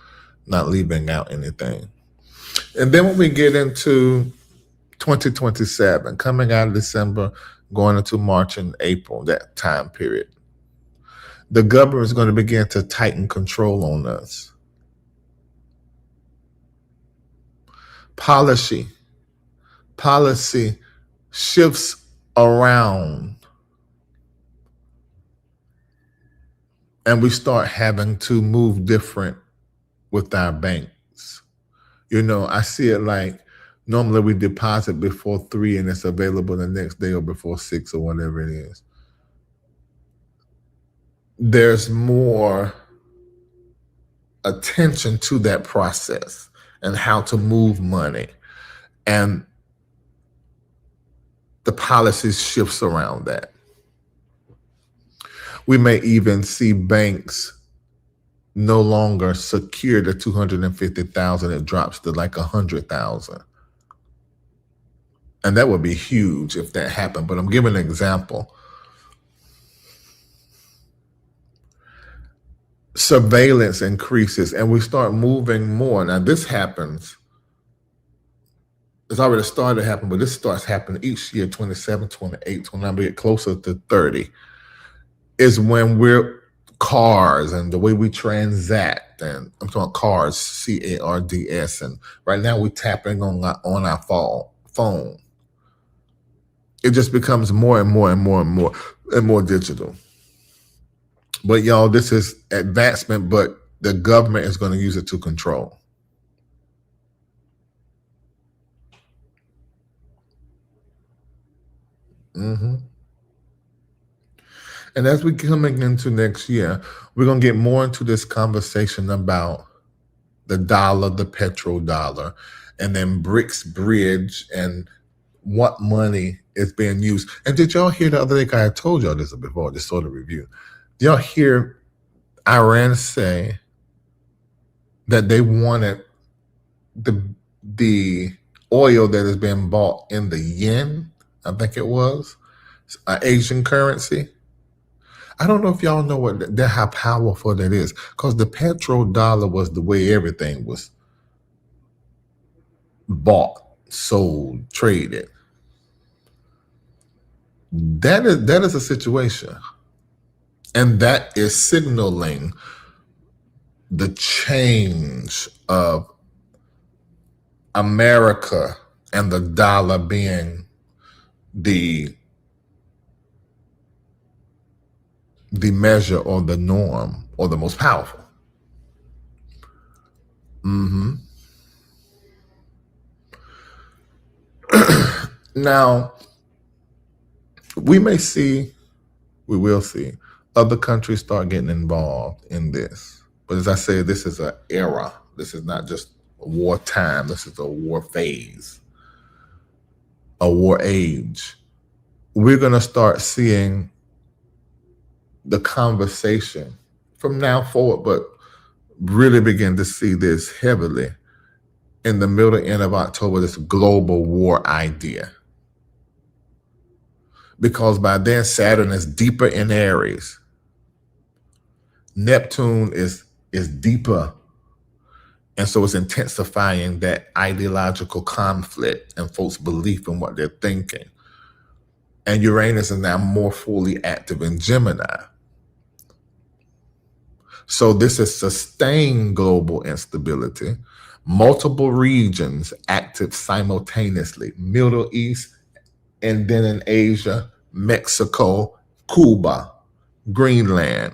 not leaving out anything. And then when we get into 2027, coming out of December, going into March and April, that time period, the government is going to begin to tighten control on us. Policy shifts around, and we start having to move different with our banks. I see it like normally we deposit before 3 and it's available the next day or before 6 or whatever it is. there's more attention to that process and how to move money, and the policy shifts around that. We may even see banks no longer secure the 250,000. It drops to like 100,000. And that would be huge if that happened. But I'm giving an example. Surveillance increases and we start moving more. Now this happens. It's already started to happen, but this starts happening each year, 27, 28, 29, we get closer to 30, is when we're cars and the way we transact, and I'm talking cards, CARDS, and right now we're tapping on our phone. It just becomes more and more and more and more and more digital. But y'all, this is advancement, but the government is going to use it to control. And as we're coming into next year, we're going to get more into this conversation about the dollar, the petrodollar, and then BRICS bridge and what money is being used. And did y'all hear the other day, I told y'all this before, this sort of review. Did y'all hear Iran say that they wanted the oil that is being bought in the yen, I think it was, Asian currency? I don't know if y'all know how powerful that is, because the petrodollar was the way everything was bought, sold, traded. That is a situation, and that is signaling the change of America and the dollar being the measure or the norm or the most powerful. Now, we will see other countries start getting involved in this. But as I said, this is an era. This is not just a wartime. This is a war phase, a war age. We're going to start seeing the conversation from now forward, but really begin to see this heavily in the middle and end of October, this global war idea. Because by then, Saturn is deeper in Aries. Neptune is deeper. And so it's intensifying that ideological conflict and folks' belief in what they're thinking. And Uranus is now more fully active in Gemini. So this is sustained global instability, multiple regions active simultaneously, Middle East, and then in Asia, Mexico, Cuba, Greenland,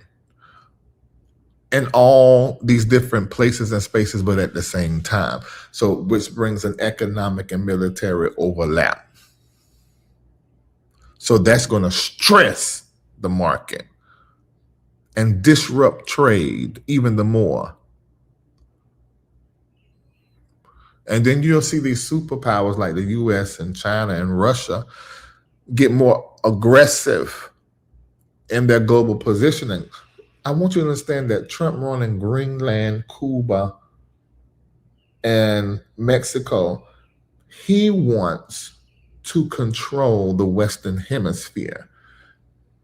and all these different places and spaces, but at the same time. So which brings an economic and military overlap. So that's going to stress the market and disrupt trade even the more. And then you'll see these superpowers like the US and China and Russia get more aggressive in their global positioning. I want you to understand that Trump running Greenland, Cuba, and Mexico, he wants to control the Western Hemisphere.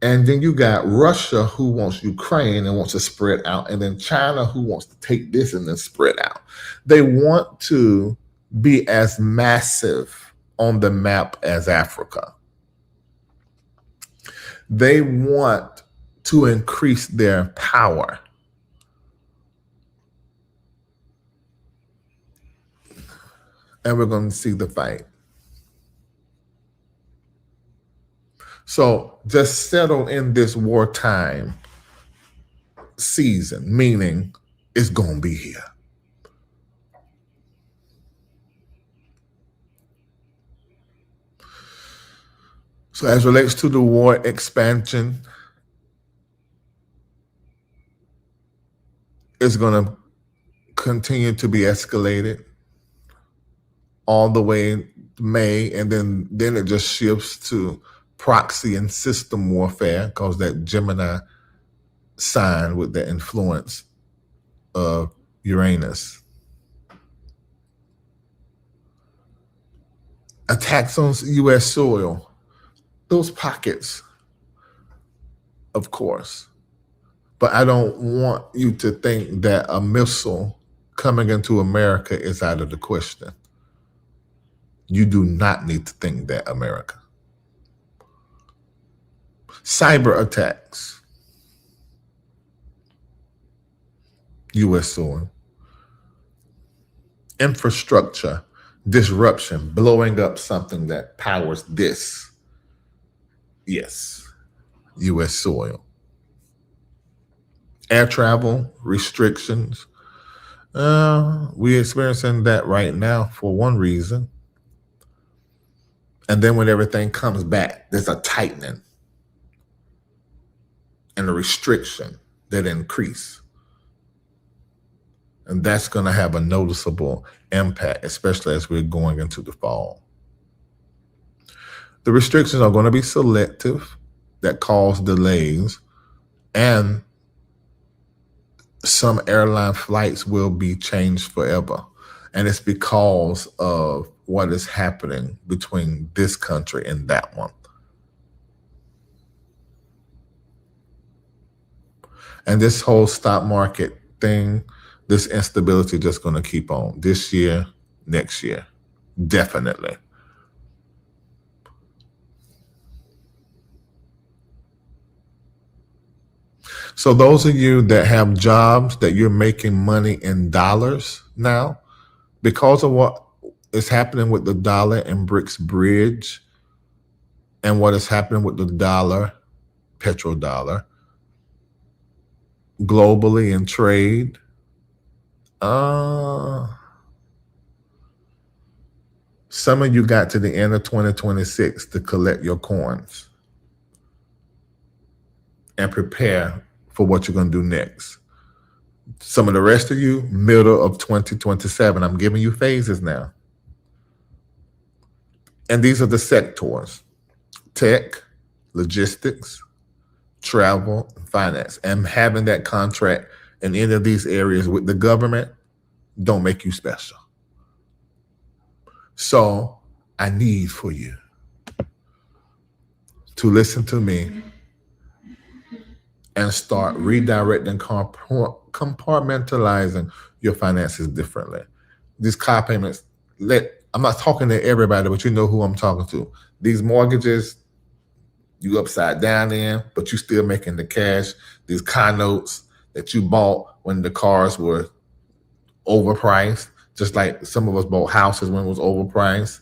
And then you got Russia, who wants Ukraine and wants to spread out. And then China, who wants to take this and then spread out. They want to be as massive on the map as Africa. They want to increase their power. And we're going to see the fight. So just settle in this wartime season, meaning it's going to be here. So as relates to the war expansion, is going to continue to be escalated all the way May, and then it just shifts to proxy and system warfare because that Gemini sign with the influence of Uranus. Attacks on U.S. soil, those pockets, of course. But I don't want you to think that a missile coming into America is out of the question. You do not need to think that, America. Cyber attacks, U.S. soil. Infrastructure disruption, blowing up something that powers this. Yes, U.S. soil. Air travel restrictions. We're experiencing that right now for one reason. And then when everything comes back, there's a tightening and a restriction that increase. And that's going to have a noticeable impact, especially as we're going into the fall. The restrictions are going to be selective, that cause delays, and some airline flights will be changed forever. And it's because of what is happening between this country and that one. And this whole stock market thing, this instability just going to keep on this year, next year, definitely. So those of you that have jobs that you're making money in dollars now, because of what is happening with the dollar and BRICS bridge and what is happening with the dollar, petrodollar, globally in trade, some of you got to the end of 2026 to collect your coins and prepare for what you're going to do next. Some of the rest of you, middle of 2027. I'm giving you phases now. And these are the sectors: tech, logistics, travel, and finance. And having that contract in any of these areas with the government don't make you special. So I need for you to listen to me and start redirecting, compartmentalizing your finances differently. These car payments, I'm not talking to everybody, but you know who I'm talking to. These mortgages, you upside down in, but you still making the cash. These car notes that you bought when the cars were overpriced, just like some of us bought houses when it was overpriced.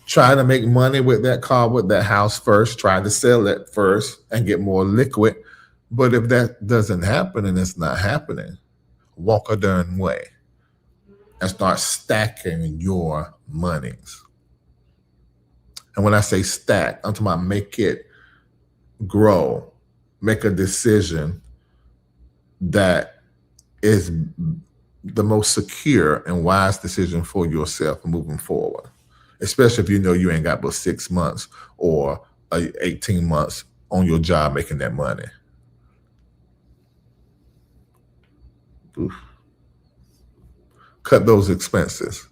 Try to make money with that car, with that house first. Try to sell it first and get more liquid. But if that doesn't happen, and it's not happening, walk a darn way and start stacking your monies. And when I say stack, I'm talking about make it grow. Make a decision that is the most secure and wise decision for yourself moving forward. Especially if you know you ain't got but 6 months or 18 months on your job making that money. Oof. Cut those expenses.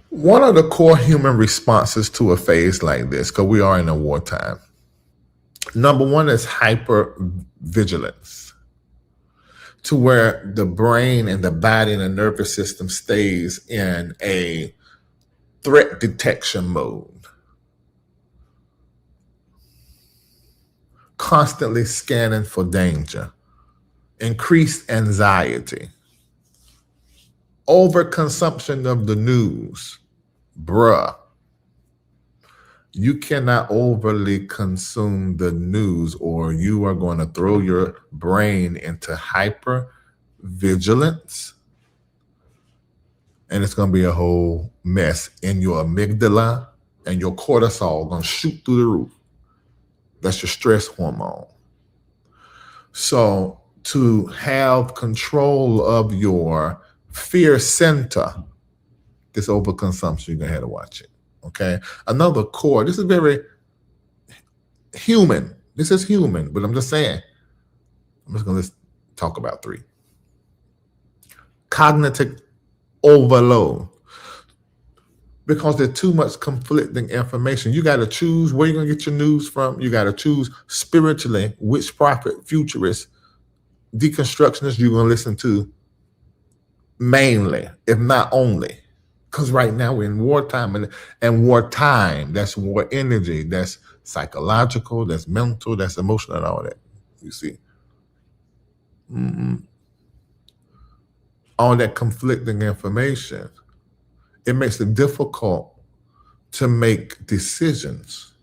What are the core human responses to a phase like this? Because we are in a wartime. Number one is hypervigilance, to where the brain and the body and the nervous system stays in a threat detection mode, constantly scanning for danger, increased anxiety, overconsumption of the news. Bruh, you cannot overly consume the news or you are going to throw your brain into hyper vigilance, and it's going to be a whole mess in your amygdala and your cortisol gonna shoot through the roof. That's your stress hormone. So to have control of your fear center, this overconsumption, you're gonna have to watch it. Okay. Another core, this is very human. This is human, but I'm just saying, I'm just gonna talk about 3. Cognitive overload. Because there's too much conflicting information. You got to choose where you're going to get your news from. You got to choose spiritually which prophet, futurist, deconstructionist you're going to listen to mainly, if not only. Because right now we're in wartime, and wartime, that's war energy, that's psychological, that's mental, that's emotional, and all that. You see? All that conflicting information. It makes it difficult to make decisions.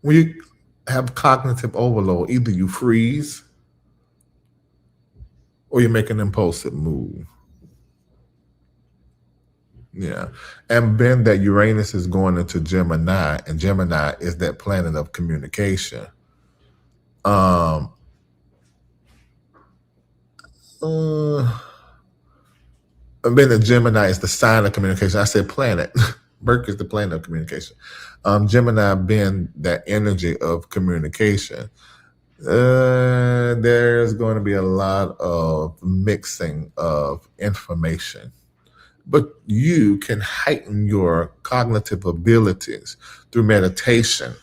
When you have cognitive overload, either you freeze or you make an impulsive move. Yeah. And then that Uranus is going into Gemini, and Gemini is that planet of communication. Being a Gemini is the sign of communication. I said planet. Mercury is the planet of communication. Gemini being that energy of communication. There's going to be a lot of mixing of information. But you can heighten your cognitive abilities through meditation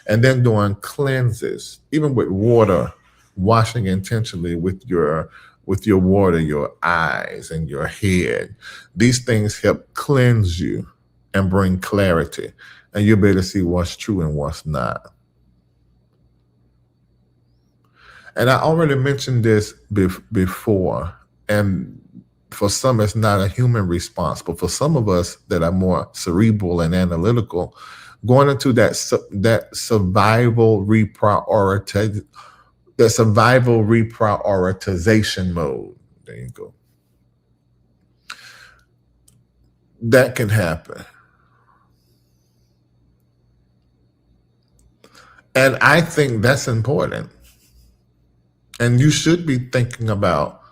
and then doing cleanses, even with water, washing intentionally with your water, your eyes and your head. These things help cleanse you and bring clarity, and you'll be able to see what's true and what's not. And I already mentioned this before, and for some it's not a human response, but for some of us that are more cerebral and analytical, going into that survival reprioritization mode. There you go. That can happen. And I think that's important. And you should be thinking about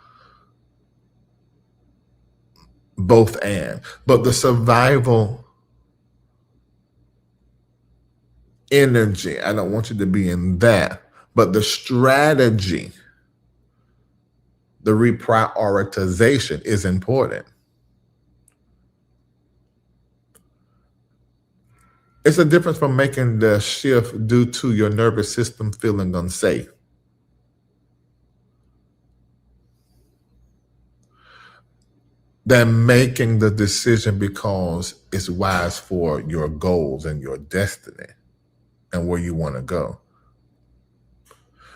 both and. But the survival energy, I don't want you to be in that. But the strategy, the reprioritization is important. It's a difference from making the shift due to your nervous system feeling unsafe. Than making the decision because it's wise for your goals and your destiny and where you want to go.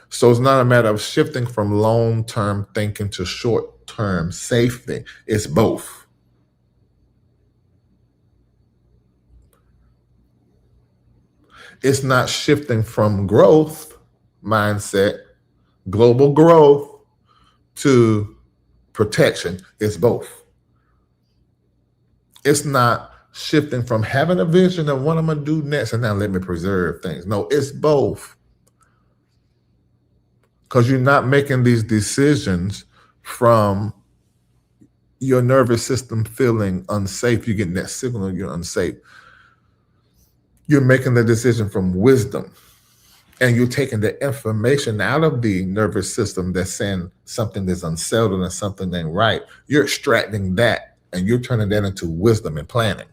So it's not a matter of shifting from long-term thinking to short-term safety. It's both. It's not shifting from growth mindset, global growth, to protection. It's both. It's not shifting from having a vision of what I'm going to do next and now let me preserve things. No, it's both. Because you're not making these decisions from your nervous system feeling unsafe. You're getting that signal you're unsafe. You're making the decision from wisdom. And you're taking the information out of the nervous system that's saying something is unsettled and something ain't right. You're extracting that and you're turning that into wisdom and planning.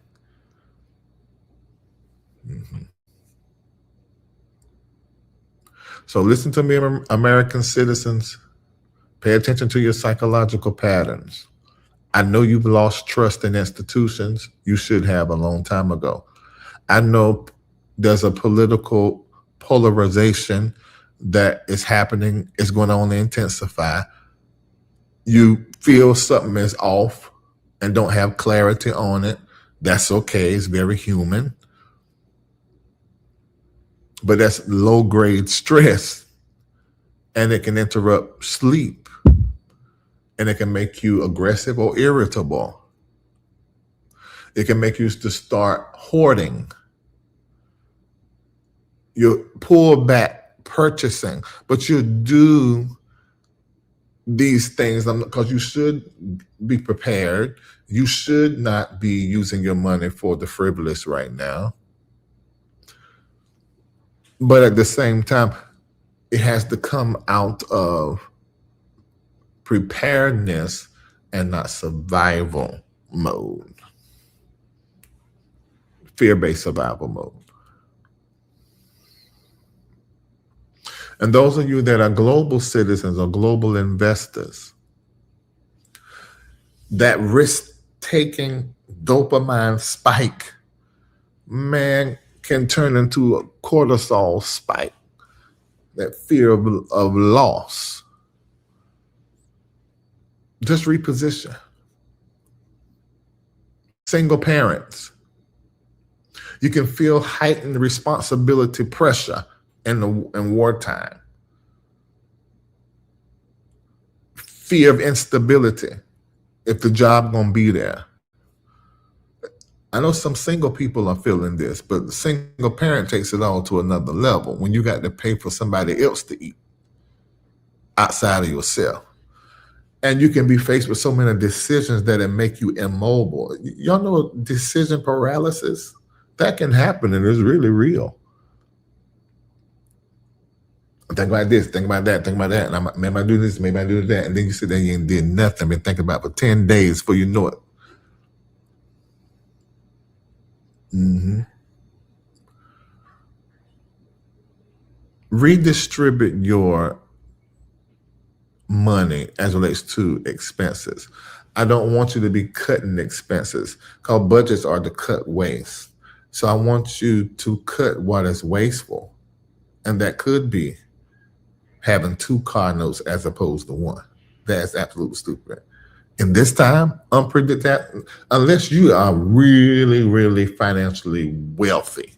So listen to me, American citizens. Pay attention to your psychological patterns. I know you've lost trust in institutions. You should have a long time ago. I know there's a political polarization that is happening. It's going to only intensify. You feel something is off and don't have clarity on it. That's okay. It's very human. But that's low-grade stress, and it can interrupt sleep, and it can make you aggressive or irritable. It can make you to start hoarding. You pull back purchasing, but you do these things because you should be prepared. You should not be using your money for the frivolous right now. But at the same time, it has to come out of preparedness and not survival mode, fear-based survival mode. And those of you that are global citizens or global investors, that risk-taking dopamine spike, man, can turn into a cortisol spike, that fear of loss. Just reposition. Single parents, you can feel heightened responsibility pressure in wartime. Fear of instability, if the job gonna be there. I know some single people are feeling this, but the single parent takes it all to another level when you got to pay for somebody else to eat outside of yourself. And you can be faced with so many decisions that it make you immobile. Y'all know decision paralysis? That can happen and it's really real. Think about this, think about that, think about that. And maybe I do this, maybe I do that. And then you sit there and you did nothing, been thinking about it for 10 days before you know it. Redistribute your money as it relates to expenses. I don't want you to be cutting expenses, because budgets are to cut waste. So I want you to cut what is wasteful. And that could be having 2 car notes as opposed to 1. That's absolutely stupid. In this time, unpredictable, unless you are really, really financially wealthy,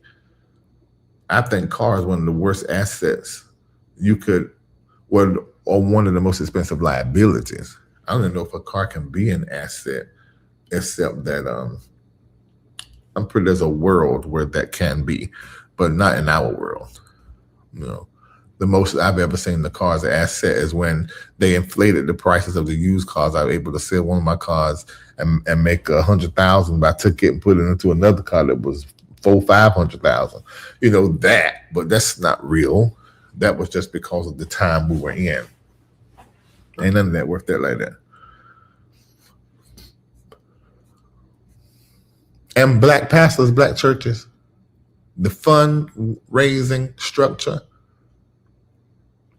I think car is one of the worst assets you could, or one of the most expensive liabilities. I don't even know if a car can be an asset, except that I'm pretty there's a world where that can be, but not in our world. You know, the most I've ever seen the car as an asset is when they inflated the prices of the used cars. I was able to sell one of my cars and make $100,000, but I took it and put it into another car that was $500,000. You know that, but that's not real. That was just because of the time we were in. Ain't none of that worth that like that. And black pastors, black churches, the fundraising structure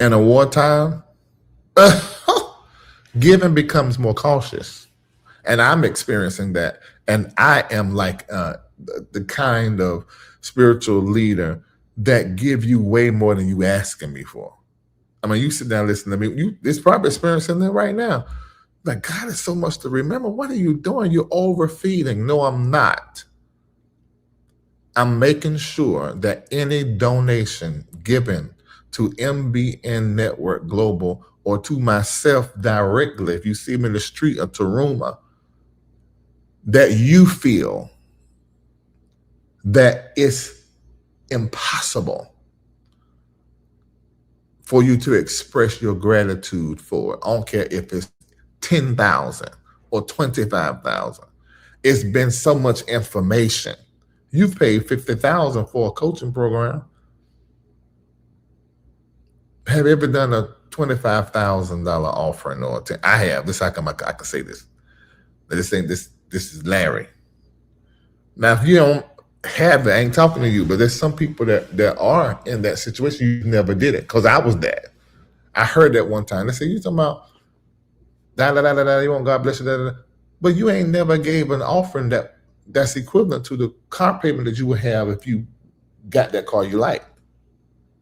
in a wartime, giving becomes more cautious. And I'm experiencing that. And I am like the kind of spiritual leader that give you way more than you asking me for. I mean, you sit down and listen to me. It's probably experiencing that right now. Like, God, is so much to remember. What are you doing? You're overfeeding. No, I'm not. I'm making sure that any donation given to MBN Network Global or to myself directly, if you see me in the street of Taruma, that you feel that it's impossible for you to express your gratitude for it. I don't care if it's 10,000 or 25,000. It's been so much information. You've paid 50,000 for a coaching program. Have you ever done a $25,000 offering or I have. This I can say this. This is Larry. Now, if you don't have it, I ain't talking to you, but there's some people that are in that situation. You never did it, because I was that. I heard that one time. They said, you talking about you want God bless you, but you ain't never gave an offering that's equivalent to the car payment that you would have if you got that car you like.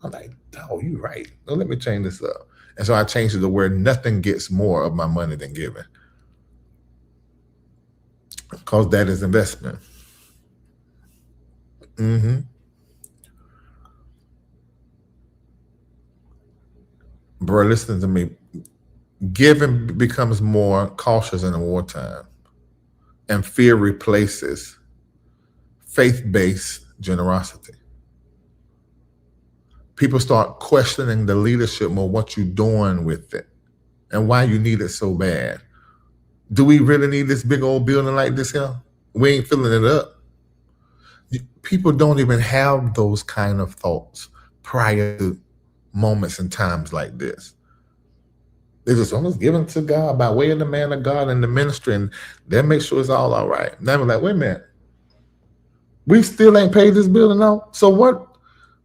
I'm like, oh, you're right. No, let me change this up. And so I changed it to where nothing gets more of my money than giving, because that is investment. Bro, listen to me. Giving becomes more cautious in the wartime, and fear replaces faith-based generosity. People start questioning the leadership more, what you're doing with it and why you need it so bad. Do we really need this big old building like this here? We ain't filling it up. People don't even have those kind of thoughts prior to moments and times like this. They just almost given to God by way of the man of God and the ministry, and they make sure it's all right. Now we're like, wait a minute, we still ain't paid this building out. So what?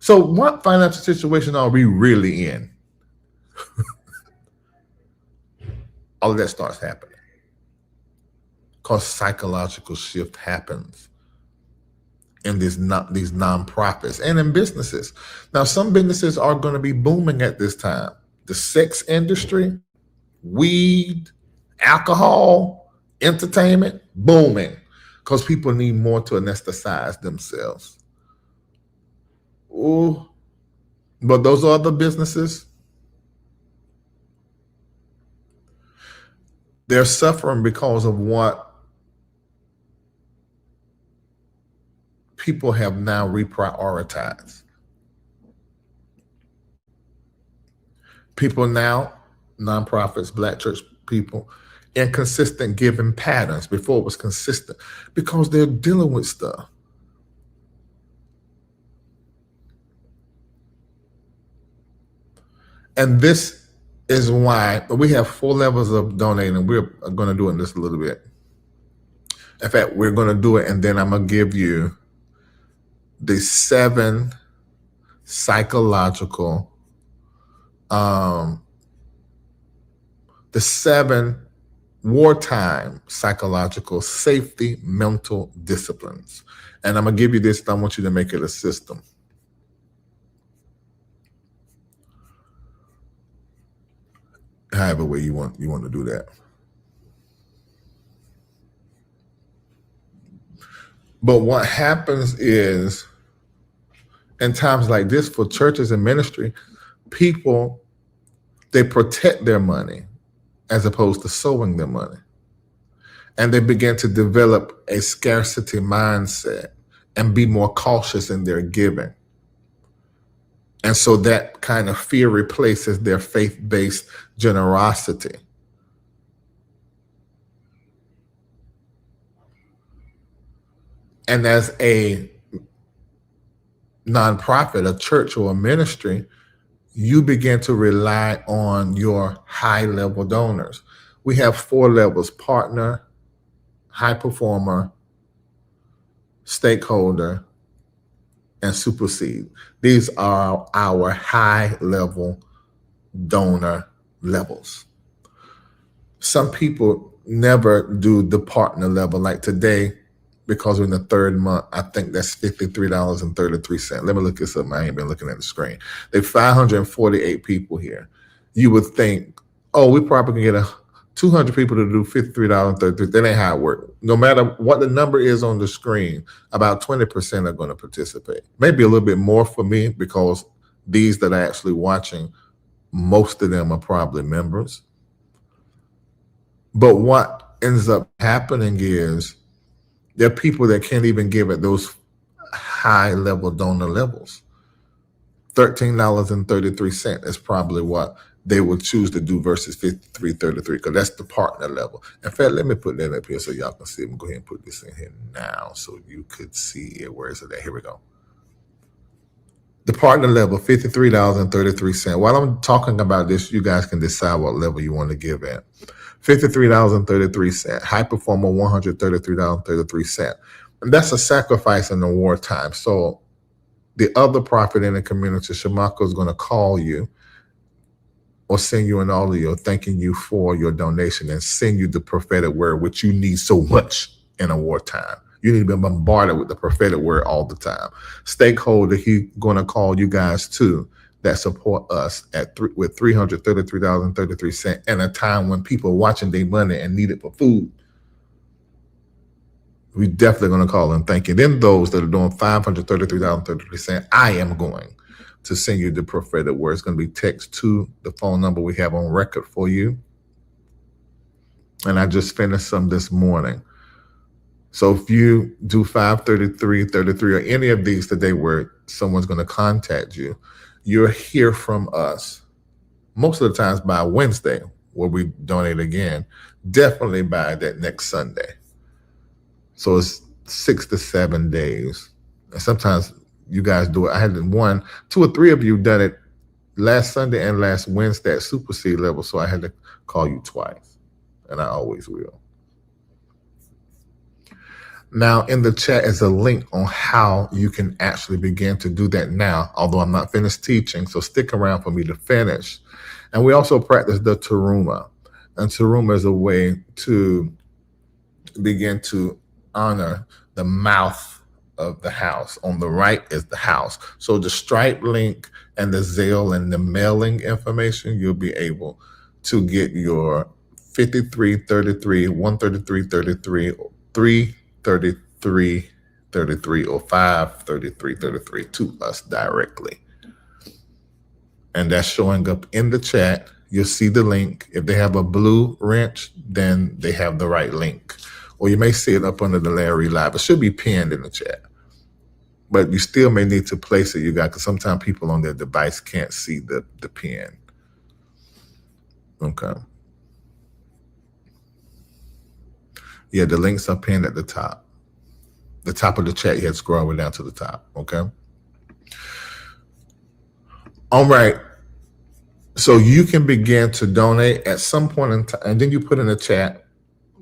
So what financial situation are we really in? All of that starts happening because psychological shift happens in these nonprofits and in businesses. Now, some businesses are going to be booming at this time. The sex industry, weed, alcohol, entertainment, booming because people need more to anesthetize themselves. Ooh, but those other businesses, they're suffering because of what people have now reprioritized. People now, nonprofits, Black church people, inconsistent giving patterns. Before it was consistent because they're dealing with stuff. And this is why we have 4 levels of donating. We're going to do it in just a little bit. In fact, we're going to do it, and then I'm going to give you the 7 psychological, the 7 wartime psychological safety mental disciplines. And I'm going to give you this, and I want you to make it a system. However way you want to do that. But what happens is, in times like this for churches and ministry, people, they protect their money as opposed to sowing their money. And they begin to develop a scarcity mindset and be more cautious in their giving. And so that kind of fear replaces their faith-based generosity. And as a nonprofit, a church, or a ministry, you begin to rely on your high-level donors. We have 4 levels: partner, high performer, stakeholder, and supersede. These are our high-level donor levels. Some people never do the partner level. Like today, because we're in the 3rd month, I think that's $53.33. Let me look this up. I ain't been looking at the screen. There's 548 people here. You would think, oh, we probably can get 200 people to do $53.33. That ain't how it works. No matter what the number is on the screen, about 20% are going to participate. Maybe a little bit more for me because these that are actually watching, most of them are probably members. But what ends up happening is there are people that can't even give at those high-level donor levels. $13.33 is probably what they would choose to do versus $53.33 because that's the partner level. In fact, let me put that up here so y'all can see it. I'm going to go ahead and put this in here now so you could see it. Where is it at? Here we go. The partner level, $53.33. While I'm talking about this, you guys can decide what level you want to give at. $53.33. High performer, $133.33. And that's a sacrifice in the wartime. So the other prophet in the community, Shamako, is going to call you or send you an audio thanking you for your donation and send you the prophetic word, which you need so much in a wartime. You need to be bombarded with the prophetic word all the time. Stakeholder, he's going to call you guys too that support us with $333.33 in a time when people are watching their money and need it for food. We definitely going to call and thank you. Then those that are doing $533.33, I am going to send you the prophetic word. It's going to be text to the phone number we have on record for you. And I just finished some this morning. So if you do 533, 33, or any of these today where someone's going to contact you, you'll hear from us most of the times by Wednesday, where we donate again, definitely by that next Sunday. So it's 6 to 7 days. And sometimes you guys do it. I had 1, 2, or 3 of you done it last Sunday and last Wednesday at Super Seed level. So I had to call you twice, and I always will. Now, in the chat is a link on how you can actually begin to do that now, although I'm not finished teaching, so stick around for me to finish. And we also practice the Teruma. And Teruma is a way to begin to honor the mouth of the house. On the right is the house. So the Stripe link and the Zelle and the mailing information, you'll be able to get your 5333, 13333, 33333, or 53333 to us directly. And that's showing up in the chat. You'll see the link. If they have a blue wrench, then they have the right link. Or you may see it up under the Larry Live. It should be pinned in the chat. But you still may need to place it, you guys, because sometimes people on their device can't see the pin. Okay. Yeah, the links are pinned at the top. The top of the chat, you had to scroll way down to the top, okay? All right. So you can begin to donate at some point in time, and then you put in the chat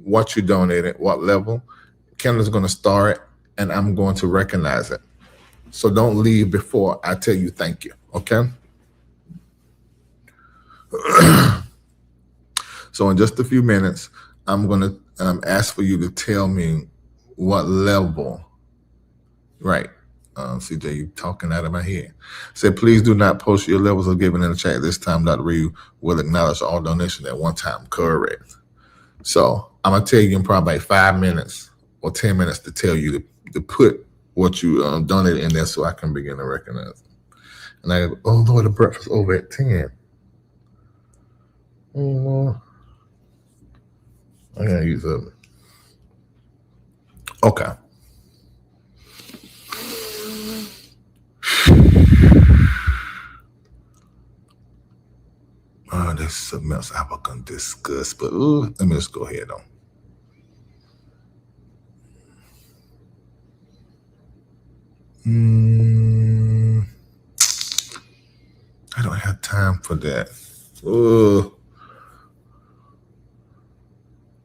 what you donated, what level. Kendall's going to start, and I'm going to recognize it. So don't leave before I tell you thank you, okay? So in just a few minutes, I'm going to ask for you to tell me what level, right? CJ, you talking out of my head. Say, please do not post your levels of giving in the chat. This time, Dr. Reid will acknowledge all donations at one time. Correct. So I'm going to tell you in probably like 5 minutes or 10 minutes to tell you to put what you donated in there so I can begin to recognize them. And I go, oh, Lord, the breakfast over at 10. Oh, Lord. I got to use up. Okay. Oh, there's something else I was going to discuss, but let me just go ahead on. I don't have time for that.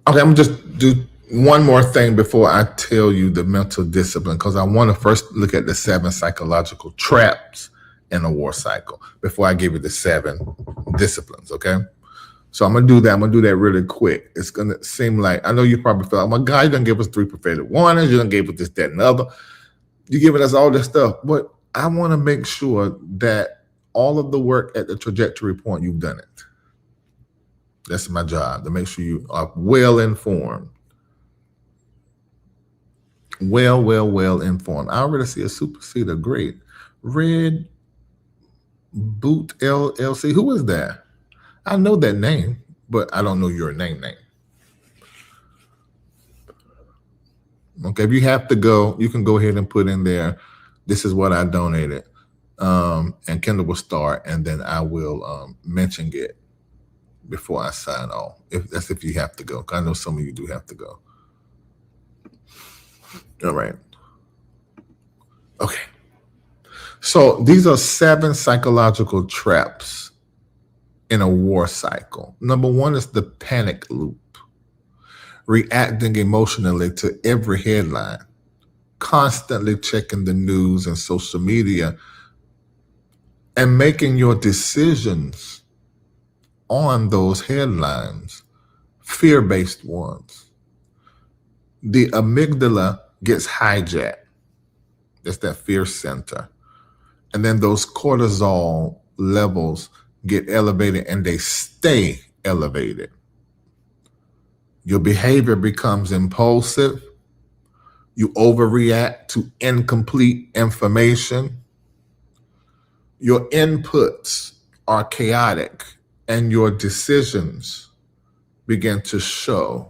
Okay, I'm going to just do one more thing before I tell you the mental discipline, because I want to first look at the 7 psychological traps in a war cycle before I give you the 7 disciplines, okay? So I'm going to do that. I'm going to do that really quick. It's going to seem like, I know you probably feel like, oh my God, you done give us 3 prophetic warnings. You done gave us this, that, and the other. You're giving us all this stuff. But I want to make sure that all of the work at the trajectory point, you've done it. That's my job, to make sure you are well informed. Well informed. I already see a superseder. Great. Reid Boot LLC. Who is that? I know that name, but I don't know your name. Okay, if you have to go, you can go ahead and put in there, this is what I donated. And Kendall will start, and then I will mention it before I sign off. That's if you have to go. I know some of you do have to go. All right. Okay. So these are 7 psychological traps in a war cycle. Number 1 is the panic loop. Reacting emotionally to every headline, constantly checking the news and social media, and making your decisions on those headlines, fear-based ones. The amygdala gets hijacked. That's that fear center. And then those cortisol levels get elevated, and they stay elevated. Your behavior becomes impulsive. You overreact to incomplete information. Your inputs are chaotic, and your decisions begin to show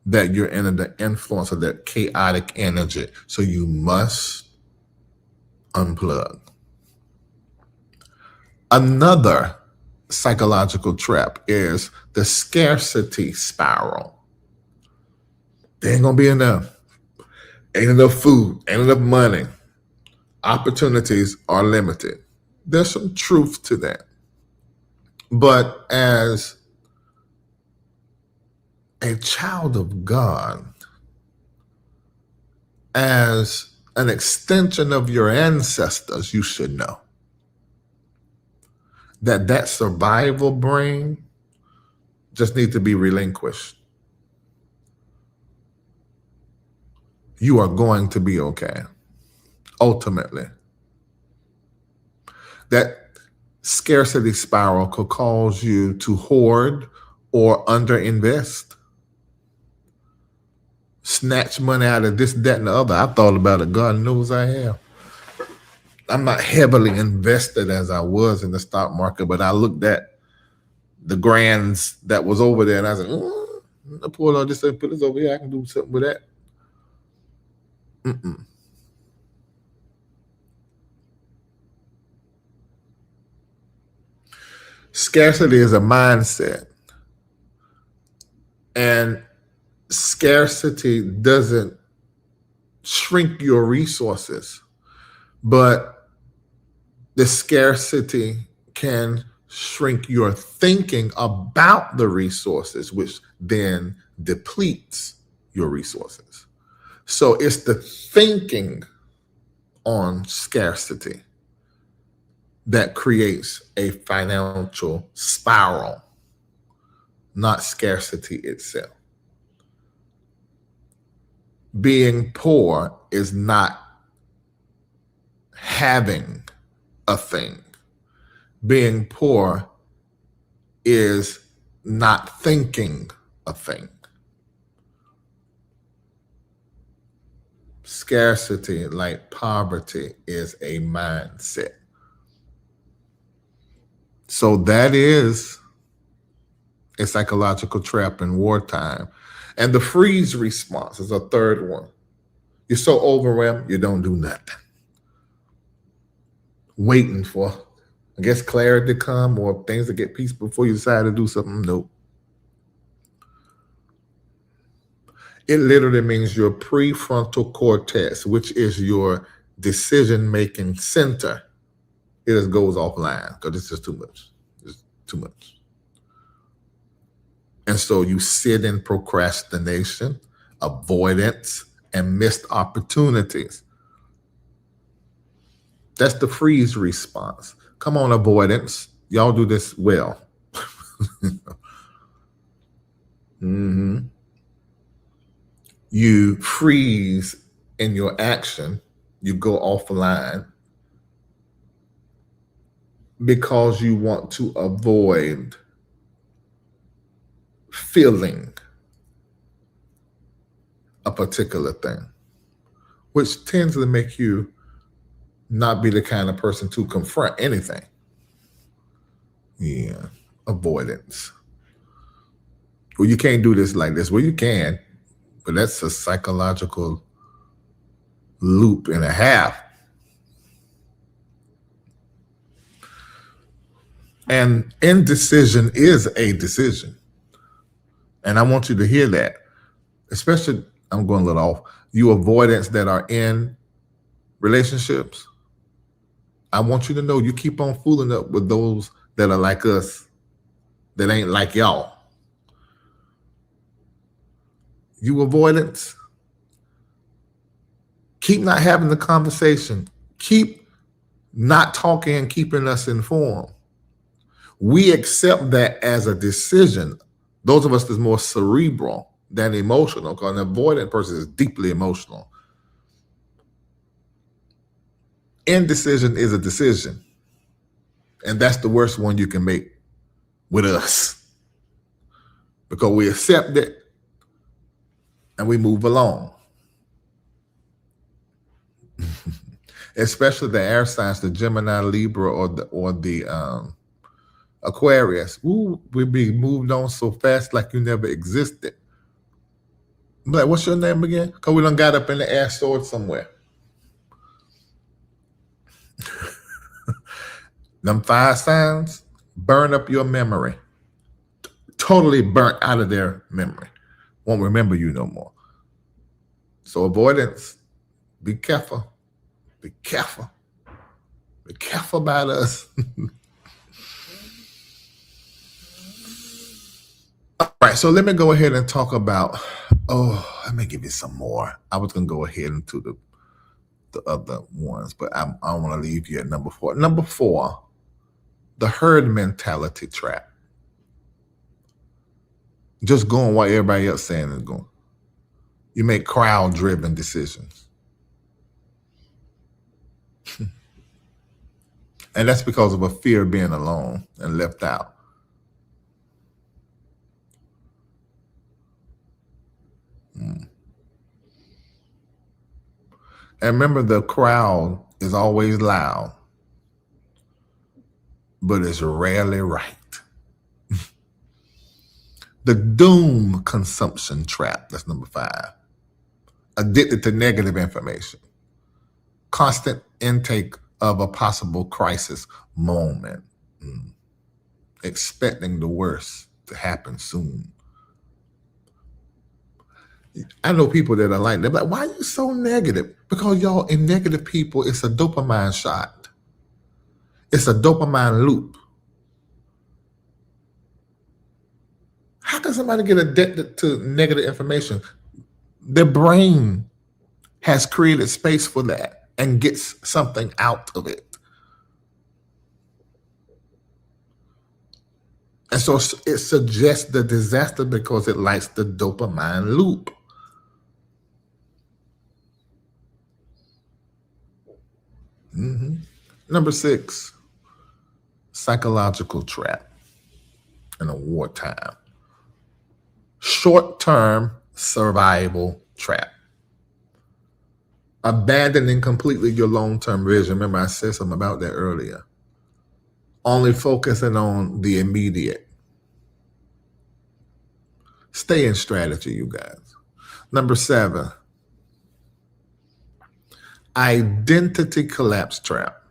that you're under the influence of that chaotic energy. So you must unplug. Another psychological trap is the scarcity spiral. There ain't gonna be enough. Ain't enough food, ain't enough money. Opportunities are limited. There's some truth to that. But as a child of God, as an extension of your ancestors, you should know that survival brain just needs to be relinquished. You are going to be okay. Ultimately, that scarcity spiral could cause you to hoard or underinvest. Snatch money out of this, that, and the other. I thought about it. God knows I have. I'm not heavily invested as I was in the stock market, but I looked at the grands that was over there and I said, I pull out this and put this over here. I can do something with that. Scarcity is a mindset. And scarcity doesn't shrink your resources, but the scarcity can shrink your thinking about the resources, which then depletes your resources. So it's the thinking on scarcity that creates a financial spiral, not scarcity itself. Being poor is not having a thing. Being poor is not thinking a thing. Scarcity, like poverty, is a mindset. So that is a psychological trap in wartime. And the freeze response is a third one. You're so overwhelmed, you don't do nothing. Waiting for, I guess, clarity to come or things to get peace before you decide to do something. Nope. It literally means your prefrontal cortex, which is your decision-making center, it just goes offline because it's just too much. It's too much. And so you sit in procrastination, avoidance, and missed opportunities. That's the freeze response. Come on, avoidance. Y'all do this well. You freeze in your action. You go offline because you want to avoid feeling a particular thing, which tends to make you not be the kind of person to confront anything. Yeah, avoidance. Well, you can't do this like this. Well, you can, but that's a psychological loop and a half. And indecision is a decision. And I want you to hear that, especially, I'm going a little off, you avoidants that are in relationships. I want you to know you keep on fooling up with those that are like us, that ain't like y'all. You avoidants, keep not having the conversation. Keep not talking and keeping us informed. We accept that as a decision. Those of us that's more cerebral than emotional, because an avoidant person is deeply emotional. Indecision is a decision. And that's the worst one you can make with us. Because we accept it and we move along. Especially the air signs, the Gemini, Libra, or the Aquarius. Ooh, we'll be moved on so fast like you never existed. I'm like, what's your name again? Because we done got up in the air stored somewhere. Them 5 signs burn up your memory. Totally burnt out of their memory. Won't remember you no more. So avoidance, be careful. Be careful. Be careful about us. All right, so let me go ahead and talk about, let me give you some more. I was going to go ahead into the other ones, but I want to leave you at number 4. Number 4, the herd mentality trap. Just going what everybody else saying is going. You make crowd-driven decisions. And that's because of a fear of being alone and left out. And remember, the crowd is always loud, but it's rarely right. The doom consumption trap, that's number 5. Addicted to negative information. Constant intake of a possible crisis moment. Expecting the worst to happen soon. I know people that are like, they're like, why are you so negative? Because y'all, in negative people, it's a dopamine shot. It's a dopamine loop. How can somebody get addicted to negative information? Their brain has created space for that and gets something out of it. And so it suggests the disaster because it likes the dopamine loop. Number 6, psychological trap in a wartime. Short-term survival trap. Abandoning completely your long-term vision. Remember, I said something about that earlier. Only focusing on the immediate. Stay in strategy, you guys. Number 7, identity collapse trap.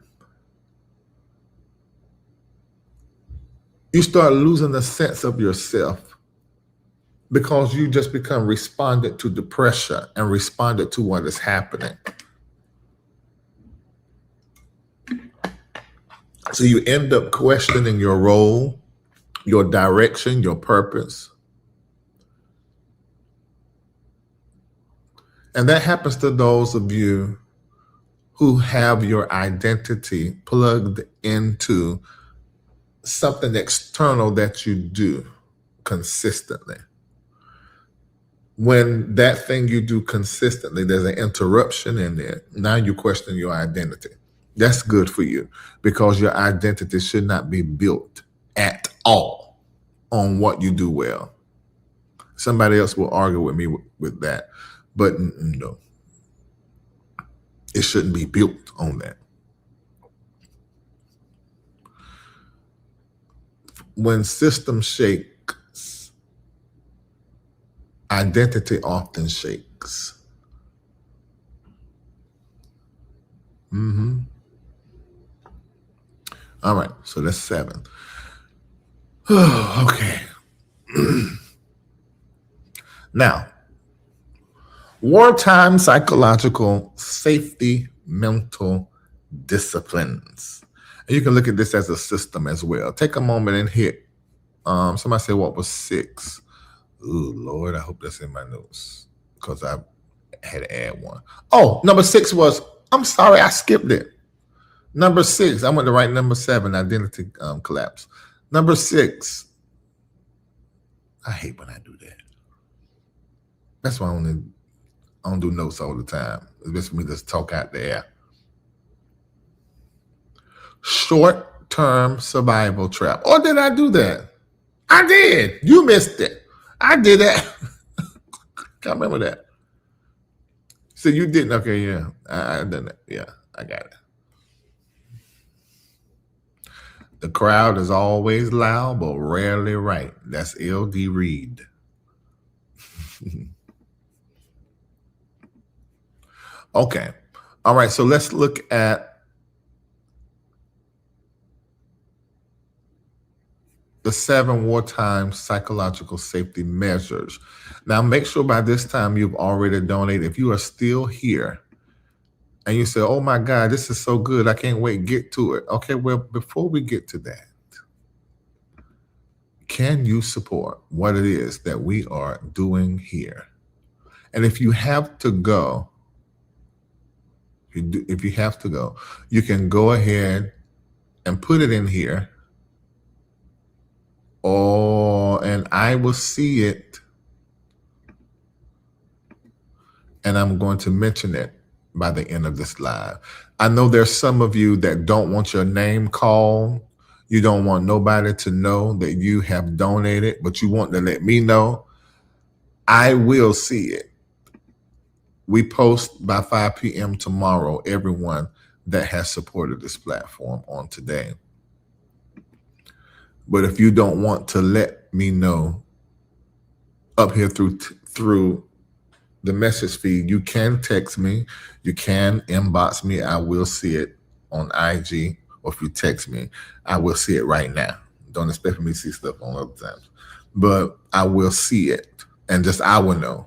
You start losing the sense of yourself because you just become responded to the pressure and responded to what is happening. So you end up questioning your role, your direction, your purpose. And that happens to those of you who have your identity plugged into something external that you do consistently. When that thing you do consistently, there's an interruption in there. Now you question your identity. That's good for you because your identity should not be built at all on what you do well. Somebody else will argue with me with that, but no, it shouldn't be built on that. When systems shakes, identity often shakes. All right, so that's 7. Okay. Now, wartime psychological safety mental disciplines. And you can look at this as a system as well. Take a moment and hit. Somebody said what was 6? Ooh, Lord, I hope that's in my notes because I had to add one. Oh, number 6 was, I'm sorry, I skipped it. Number 6, I went to write number 7, identity collapse. Number 6, I hate when I do that. That's why I don't do notes all the time. It's best for me to just talk out there. Short-term survival trap. Or did I do that? I did. You missed it. I did that. Can't remember that. So you didn't. Okay, yeah. I done it. Yeah, I got it. The crowd is always loud, but rarely right. That's L.D. Reid. Okay. All right. So let's look at the 7 wartime psychological safety measures. Now, make sure by this time you've already donated. If you are still here and you say, oh my God, this is so good, I can't wait, get to it. Okay, well, before we get to that, can you support what it is that we are doing here? And if you have to go, if you have to go, you can go ahead and put it in here, and I will see it, and I'm going to mention it by the end of this live. I know there's some of you that don't want your name called. You don't want nobody to know that you have donated, but you want to let me know. I will see it. We post by 5 p.m. tomorrow, everyone that has supported this platform on today. But if you don't want to let me know up here through the message feed, you can text me, you can inbox me. I will see it on IG, or if you text me, I will see it right now. Don't expect me to see stuff on other times, but I will see it, and just I will know,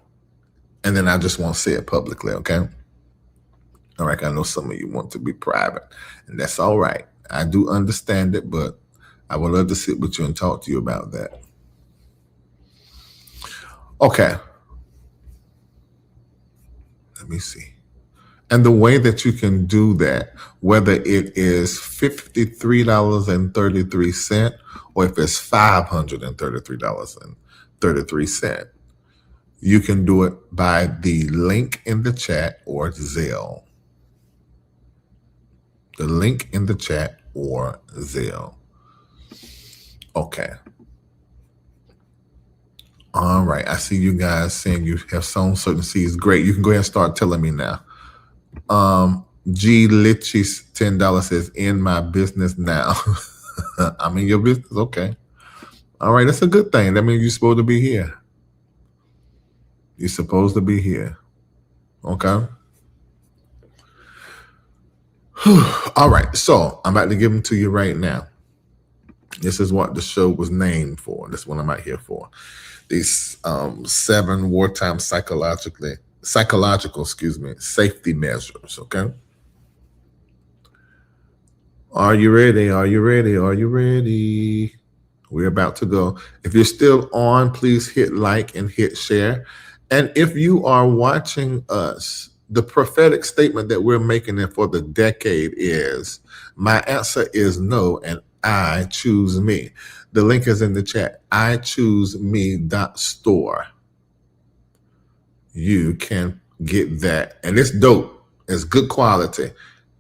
and then I just won't say it publicly. Okay. All right. I know some of you want to be private, and that's all right. I do understand it, but I would love to sit with you and talk to you about that. Okay. Let me see. And the way that you can do that, whether it is $53.33 or if it's $533.33, you can do it by the link in the chat or Zelle. The link in the chat or Zelle. Okay. All right. I see you guys saying you have sown certain seeds. Great. You can go ahead and start telling me now. G Litchie's $10 says, in my business now. I'm in your business. Okay. All right. That's a good thing. That means you're supposed to be here. You're supposed to be here. Okay. All right. So I'm about to give them to you right now. This is what the show was named for. This is what I'm out here for. These 7 wartime psychological, safety measures. Okay. Are you ready? Are you ready? Are you ready? We're about to go. If you're still on, please hit like and hit share. And if you are watching us, the prophetic statement that we're making for the decade is, my answer is no, and I choose me. The link is in the chat. iChooseMe.store. You can get that. And it's dope. It's good quality.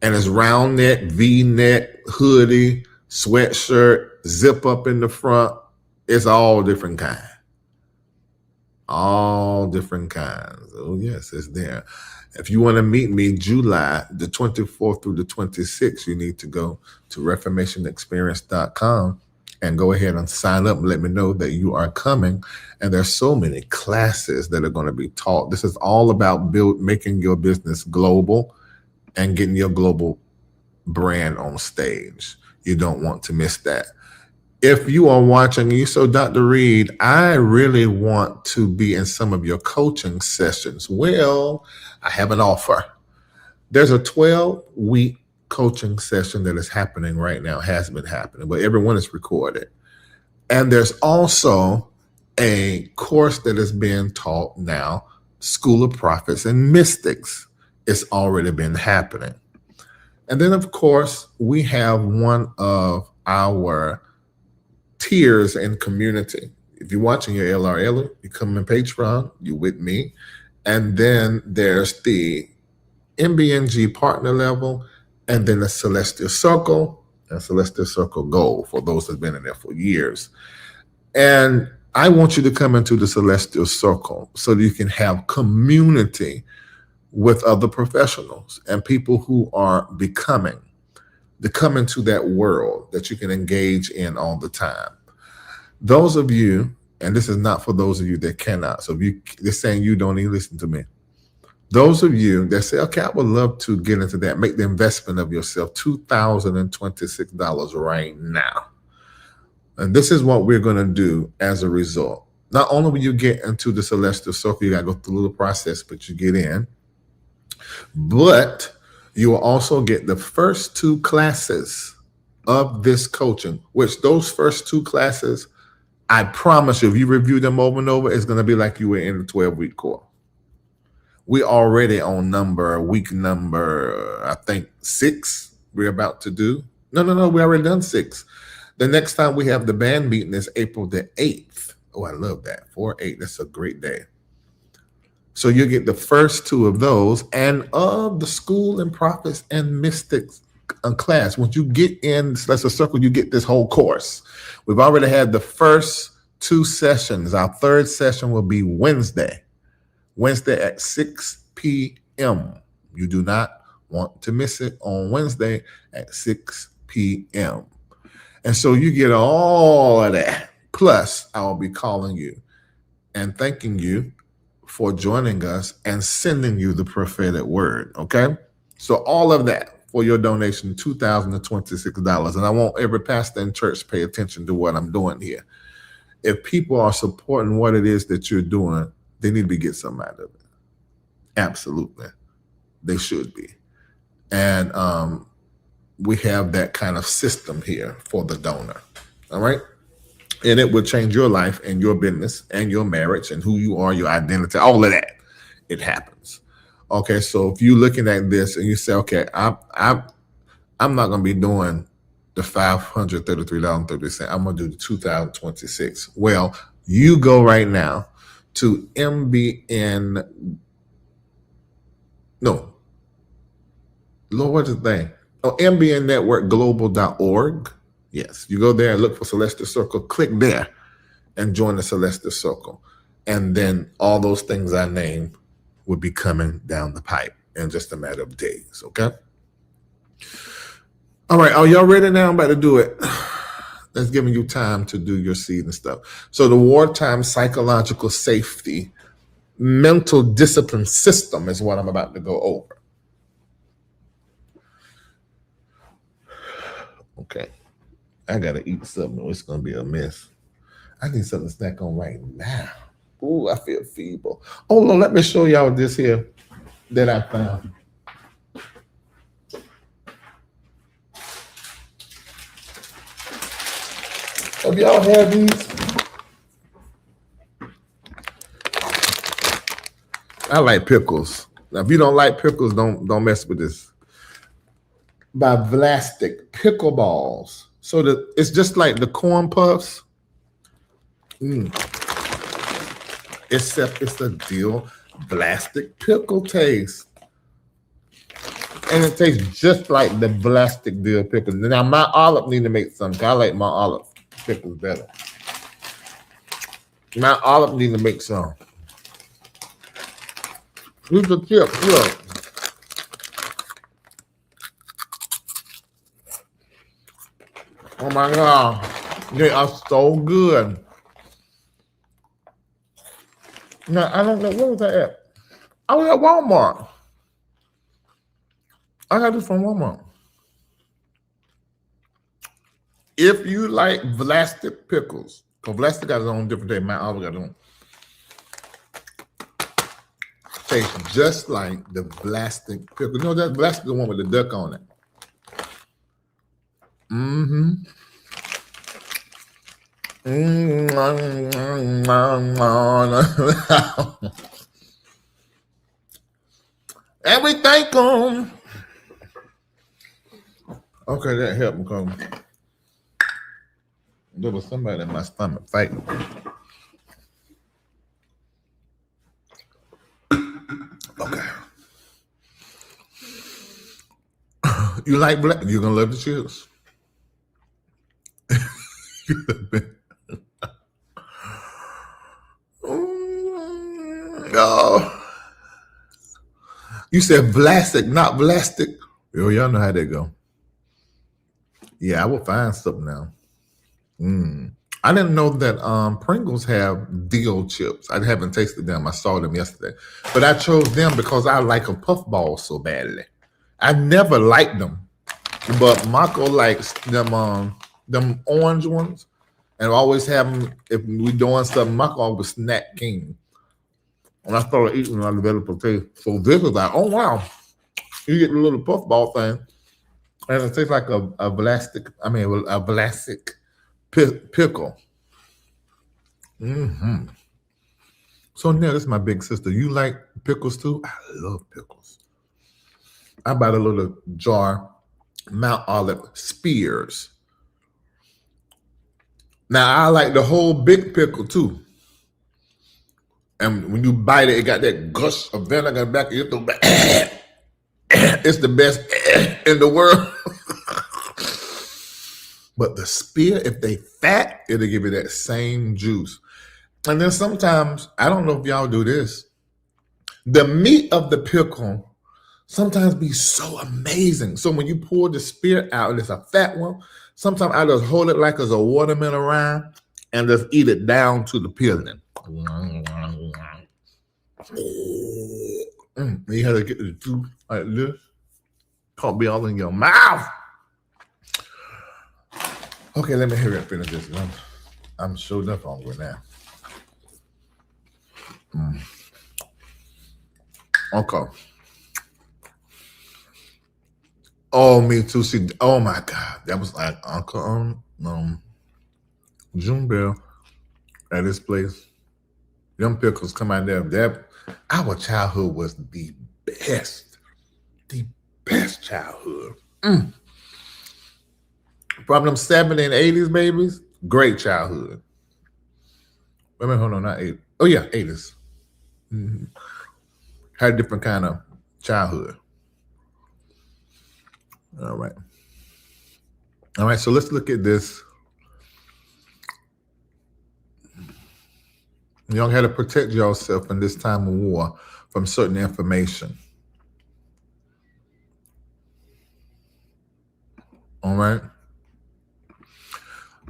And it's round neck, V-neck, hoodie, sweatshirt, zip up in the front. It's all different kinds. All different kinds. Oh, yes, it's there. If you want to meet me July the 24th through the 26th, you need to go to reformationexperience.com and go ahead and sign up and let me know that you are coming. And there's so many classes that are going to be taught. This is all about making your business global and getting your global brand on stage. You don't want to miss that. If you are watching, you so Dr. Reid, I really want to be in some of your coaching sessions. Well, I have an offer. There's a 12-week coaching session that is happening right now, has been happening, but everyone is recorded. And there's also a course that is being taught now, School of Prophets and Mystics. It's already been happening. And then, of course, we have one of our tiers in community. If you're watching your LRL, you come in Patreon, you're with me. And then there's the MBNG partner level, and then the Celestial Circle and Celestial Circle Gold for those that have been in there for years. And I want you to come into the Celestial Circle so that you can have community with other professionals and people who are becoming to come into that world that you can engage in all the time. Those of you, and this is not for those of you that cannot, so if you're saying you don't even listen to me, Those of you that say, okay, I would love to get into that, make the investment of yourself, $2,026 right now. And this is what we're going to do as a result. Not only will you get into the celestial circle, you got to go through a little process, but you get in. But you will also get the first 2 classes of this coaching, which those first 2 classes, I promise you, if you review them over and over, it's going to be like you were in the 12-week course. We already on week number, I think 6 we're about to do. No, we already done 6. The next time we have the band meeting is April the 8th. Oh, I love that. 4/8, that's a great day. So you get the first 2 of those and of the School and Prophets and Mystics class. Once you get in Celestial Circle, you get this whole course. We've already had the first 2 sessions. Our 3rd session will be Wednesday at 6 p.m. You do not want to miss it on Wednesday at 6 p.m. And so you get all of that. Plus, I will be calling you and thanking you for joining us and sending you the prophetic word. Okay. So all of that for your donation, $2,026. And I want every pastor in church to pay attention to what I'm doing here. If people are supporting what it is that you're doing, they need to get something out of it. Absolutely. They should be. And we have that kind of system here for the donor. All right. And it will change your life and your business and your marriage and who you are, your identity, all of that. It happens. Okay, so if you're looking at this and you say, okay, I'm not going to be doing the $533.30. I'm going to do the 2026. Well, you go right now to mbnnetworkglobal.org. Yes, you go there and look for Celestial Circle, click there and join the Celestial Circle. And then all those things I named will be coming down the pipe in just a matter of days, okay? All right, are y'all ready now? I'm about to do it. That's giving you time to do your seed and stuff. So the Wartime Psychological Safety Mental Discipline System is what I'm about to go over. Okay. I got to eat something or it's going to be a mess. I need something to snack on right now. Ooh, I feel feeble. Oh, no, let me show y'all this here that I found. Have y'all had these? I like pickles. Now, if you don't like pickles, don't mess with this. By Vlastik pickleballs. So it's just like the corn puffs, except it's a dill Vlastik pickle taste. And it tastes just like the Vlastik dill pickles. Now, my olive need to make some. I like my olive pickles better. My olive need to make some. These are chips, look. Oh my God, they are so good. Now, I don't know, where was I at? I was at Walmart. I got this from Walmart. If you like Vlastik pickles, because Vlastik got its own different day, my olive got its own. Tastes just like the Vlastik pickle. You know that Vlastik the one with the duck on it. Mm-hmm. And we thank them. Okay, that helped me because there was somebody in my stomach fighting. Okay. You like black? You're gonna love the chips. Oh. You said Vlastik, not Vlastik. Oh, y'all know how that go. Yeah, I will find something now. I didn't know that Pringles have dill chips. I haven't tasted them. I saw them yesterday. But I chose them because I like a puffball so badly. I never liked them. But Marco likes them orange ones. And I always have them if we doing something. Marco always snack king. And I started eating on the vegetable taste. So this is like, oh wow. You get the little puffball thing. And it tastes like a Vlasic pickle. So now this is my big sister. You like pickles too? I love pickles. I bought a little jar, Mount Olive Spears. Now I like the whole big pickle too. And when you bite it, it got that gush of vinegar back in your throat. It's the best in the world. But the spear, if they fat, it'll give you that same juice. And then sometimes, I don't know if y'all do this, the meat of the pickle sometimes be so amazing. So when you pour the spear out and it's a fat one, sometimes I just hold it like it's a watermelon rind and just eat it down to the peeling. You have to get the juice like this. Can't be all in your mouth. Okay, let me hurry up and finish this. I'm sure enough hungry now. Okay. Oh, me too. See, oh my God, that was like Uncle June Bell at this place. Them pickles come out there. That our childhood was the best childhood. From them 70s and 80s babies, great childhood. Wait a minute, hold on, not 80s. Oh yeah, 80s. Had a different kind of childhood. All right, so let's look at this. Y'all had to protect yourself in this time of war from certain information. All right.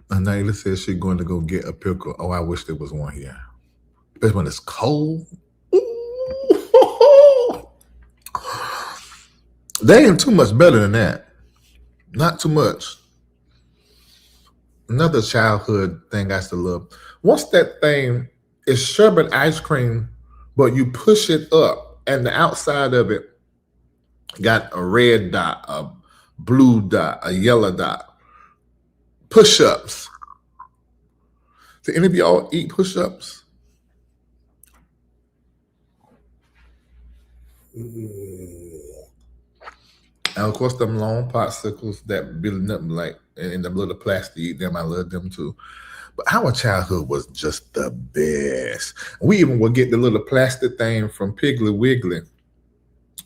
And Naila says she's going to go get a pickle. Oh, I wish there was one here. Especially when it's cold. Ooh. They ain't too much better than that. Not too much. Another childhood thing I used to love. What's that thing? It's sherbet ice cream, but you push it up, and the outside of it got a red dot, a blue dot, a yellow dot. Push-ups. Do any of y'all eat push-ups? And of course, them long popsicles that building up like in the little plastic, eat them. I love them too. But our childhood was just the best. We even would get the little plastic thing from Piggly Wiggly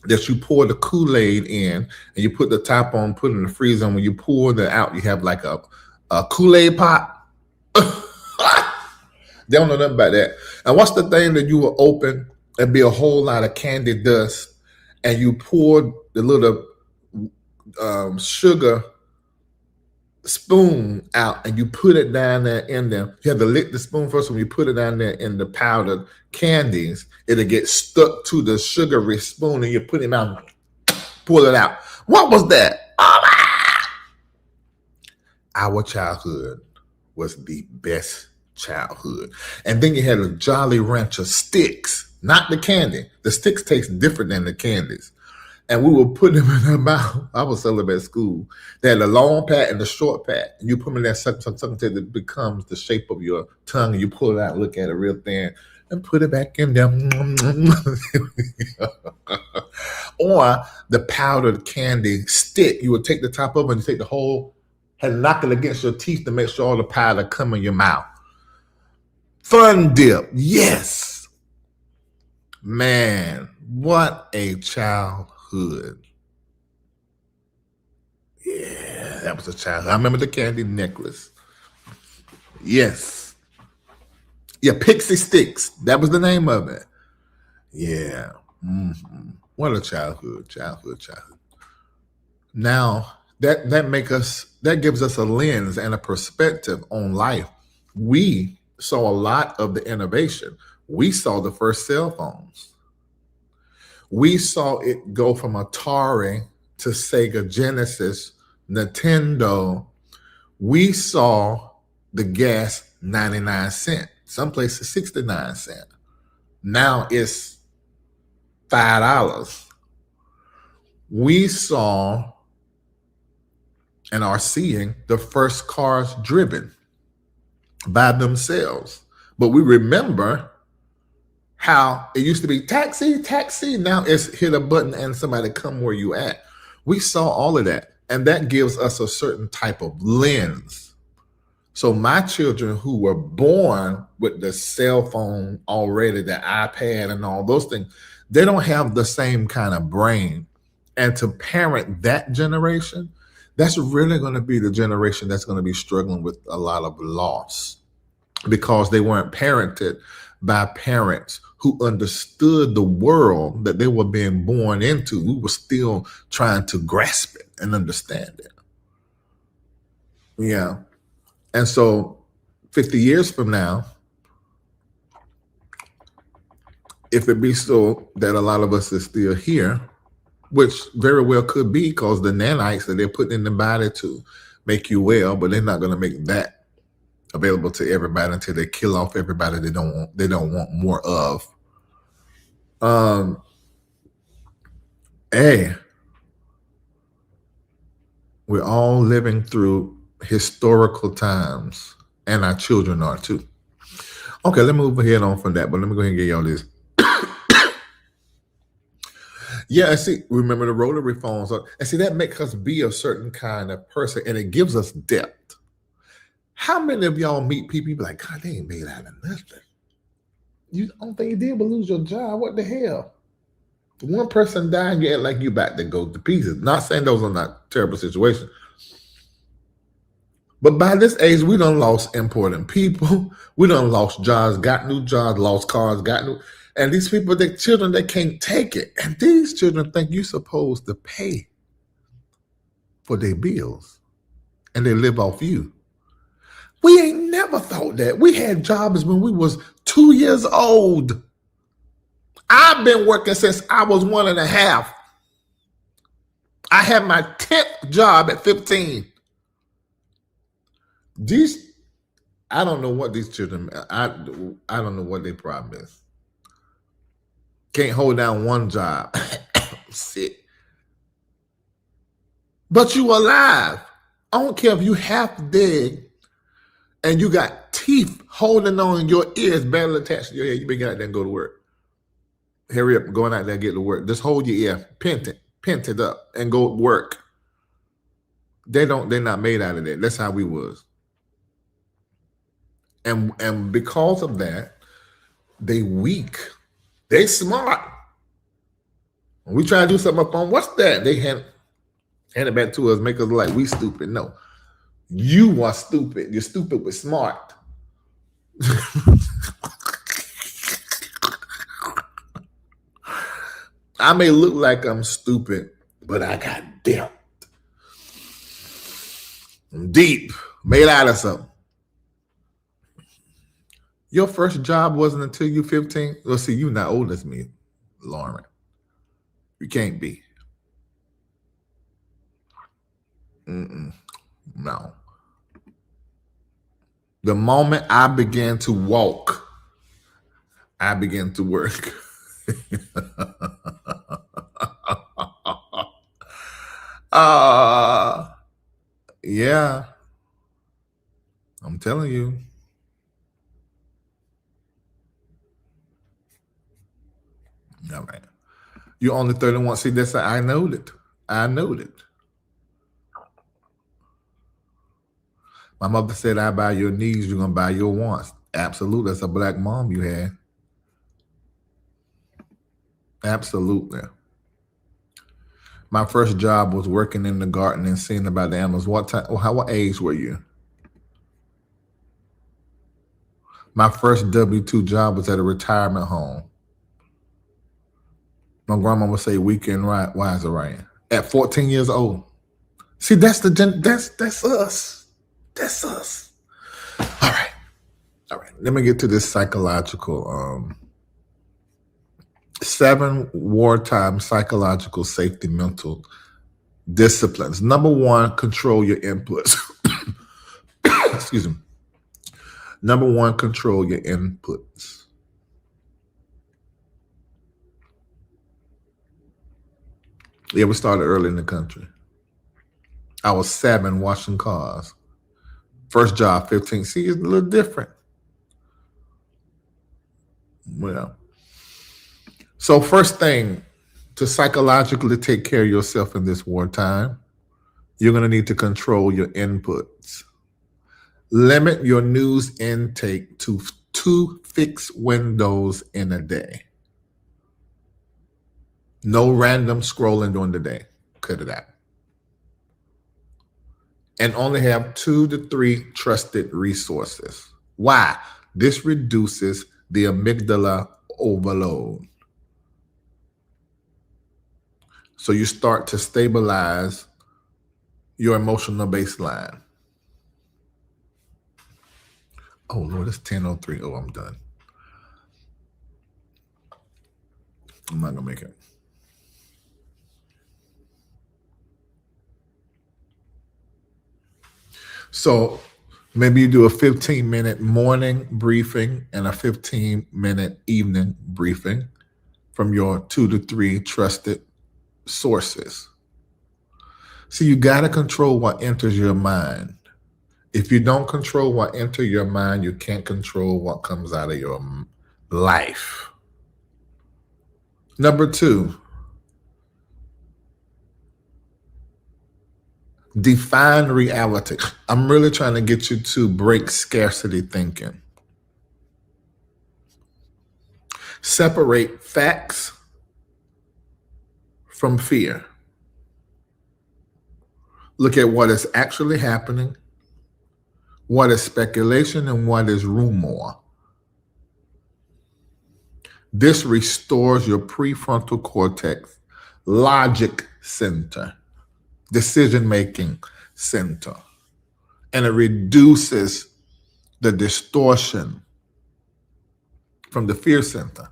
that you pour the Kool-Aid in and you put the top on, put it in the freezer. And when you pour it out, you have like a Kool-Aid pot. They don't know nothing about that. And what's the thing that you will open and be a whole lot of candy dust and you pour the little sugar spoon out and you put it down there in there. You have to lick the spoon first. When you put it down there in the powdered candies, it'll get stuck to the sugary spoon and you put it out, pull it out. What was that? Oh my! Our childhood was the best childhood. And then you had a Jolly Rancher sticks, not the candy. The sticks taste different than the candies. And we would put them in our mouth. I was selling them at school. They had the long pat and the short pat. And you put them in there, something until it becomes the shape of your tongue. And you pull it out, look at it real thin, and put it back in there. Or the powdered candy stick. You would take the top of it and you take the whole and knock it against your teeth to make sure all the powder come in your mouth. Fun dip. Yes. Man, what a childhood. Yeah, that was a childhood. I remember the candy necklace. Yes. Yeah, Pixie Sticks. That was the name of it. Yeah. What a childhood. Now, that gives us a lens and a perspective on life we saw a lot of the innovation. We saw the first cell phones. We saw it go from Atari to Sega Genesis, Nintendo. We saw the gas 99 cents, some places 69 cents. Now it's $5. We saw and are seeing the first cars driven by themselves. But we remember how it used to be taxi, taxi. Now it's hit a button and somebody come where you at. We saw all of that. And that gives us a certain type of lens. So my children who were born with the cell phone already, the iPad and all those things, they don't have the same kind of brain. And to parent that generation, that's really going to be the generation that's going to be struggling with a lot of loss because they weren't parented by parents who understood the world that they were being born into. We were still trying to grasp it and understand it. Yeah. And so 50 years from now, if it be so that a lot of us is still here, which very well could be because the nanites that they're putting in the body to make you well, but they're not going to make that available to everybody until they kill off everybody they don't want more of. We're all living through historical times, and our children are too. Okay, let me move ahead on from that, but let me go ahead and get y'all this. Yeah, see, remember the rotary phones. And see, that makes us be a certain kind of person, and it gives us depth. How many of y'all meet people, you be like, God, they ain't made out of nothing. You don't think you did but lose your job. What the hell? One person died, you act like you about to go to pieces. Not saying those are not terrible situations. But by this age, we done lost important people. We done lost jobs, got new jobs, lost cars, got new. And these people, their children, they can't take it. And these children think you're supposed to pay for their bills. And they live off you. We ain't never thought that. We had jobs when we was 2 years old. I've been working since I was 1.5. I had my 10th job at 15. I don't know what these children, I don't know what their problem is. Can't hold down one job. Sick. But you alive. I don't care if you half dead and you got teeth holding on your ears, barely attached to your head. You better get out there and go to work. Hurry up, going out there and get to work. Just hold your ear, pent it up, and go work. They're not made out of that. That's how we was. And because of that, they weak. They smart. When we try to do something up on, what's that? They hand it back to us, make us look like we stupid. No. You are stupid. You're stupid but smart. I may look like I'm stupid, but I got depth. I'm deep, made out of something. Your first job wasn't until you 15? Well, see, you're not old as me, Lauren. You can't be. No. The moment I began to walk, I began to work. Yeah. I'm telling you. All right. You're only 31. See, that's I know it. I know it. My mother said, I buy your needs, you're going to buy your wants. Absolutely. That's a black mom you had. Absolutely. My first job was working in the garden and seeing about the animals. What age were you? My first W-2 job was at a retirement home. My grandma would say, weekend wiser, right? At 14 years old. See, that's us. That's us. All right. All right, let me get to this psychological 7 wartime psychological safety mental disciplines. Number 1, control your inputs. Excuse me. Number 1, control your inputs. Yeah, we started early in the country. I was 7 washing cars. First job, 15. See, it's a little different. Well, so first thing, to psychologically take care of yourself in this wartime, you're going to need to control your inputs. Limit your news intake to 2 fixed windows in a day. No random scrolling during the day. Cut it out. And only have 2 to 3 trusted resources. Why? This reduces the amygdala overload. So you start to stabilize your emotional baseline. Oh, Lord, it's 10:03. Oh, I'm done. I'm not going to make it. So maybe you do a 15-minute morning briefing and a 15-minute evening briefing from your 2 to 3 trusted sources. So you got to control what enters your mind. If you don't control what enters your mind, you can't control what comes out of your life. Number 2, define reality. I'm really trying to get you to break scarcity thinking. Separate facts from fear. Look at what is actually happening, what is speculation, and what is rumor. This restores your prefrontal cortex, logic center, decision-making center, and it reduces the distortion from the fear center.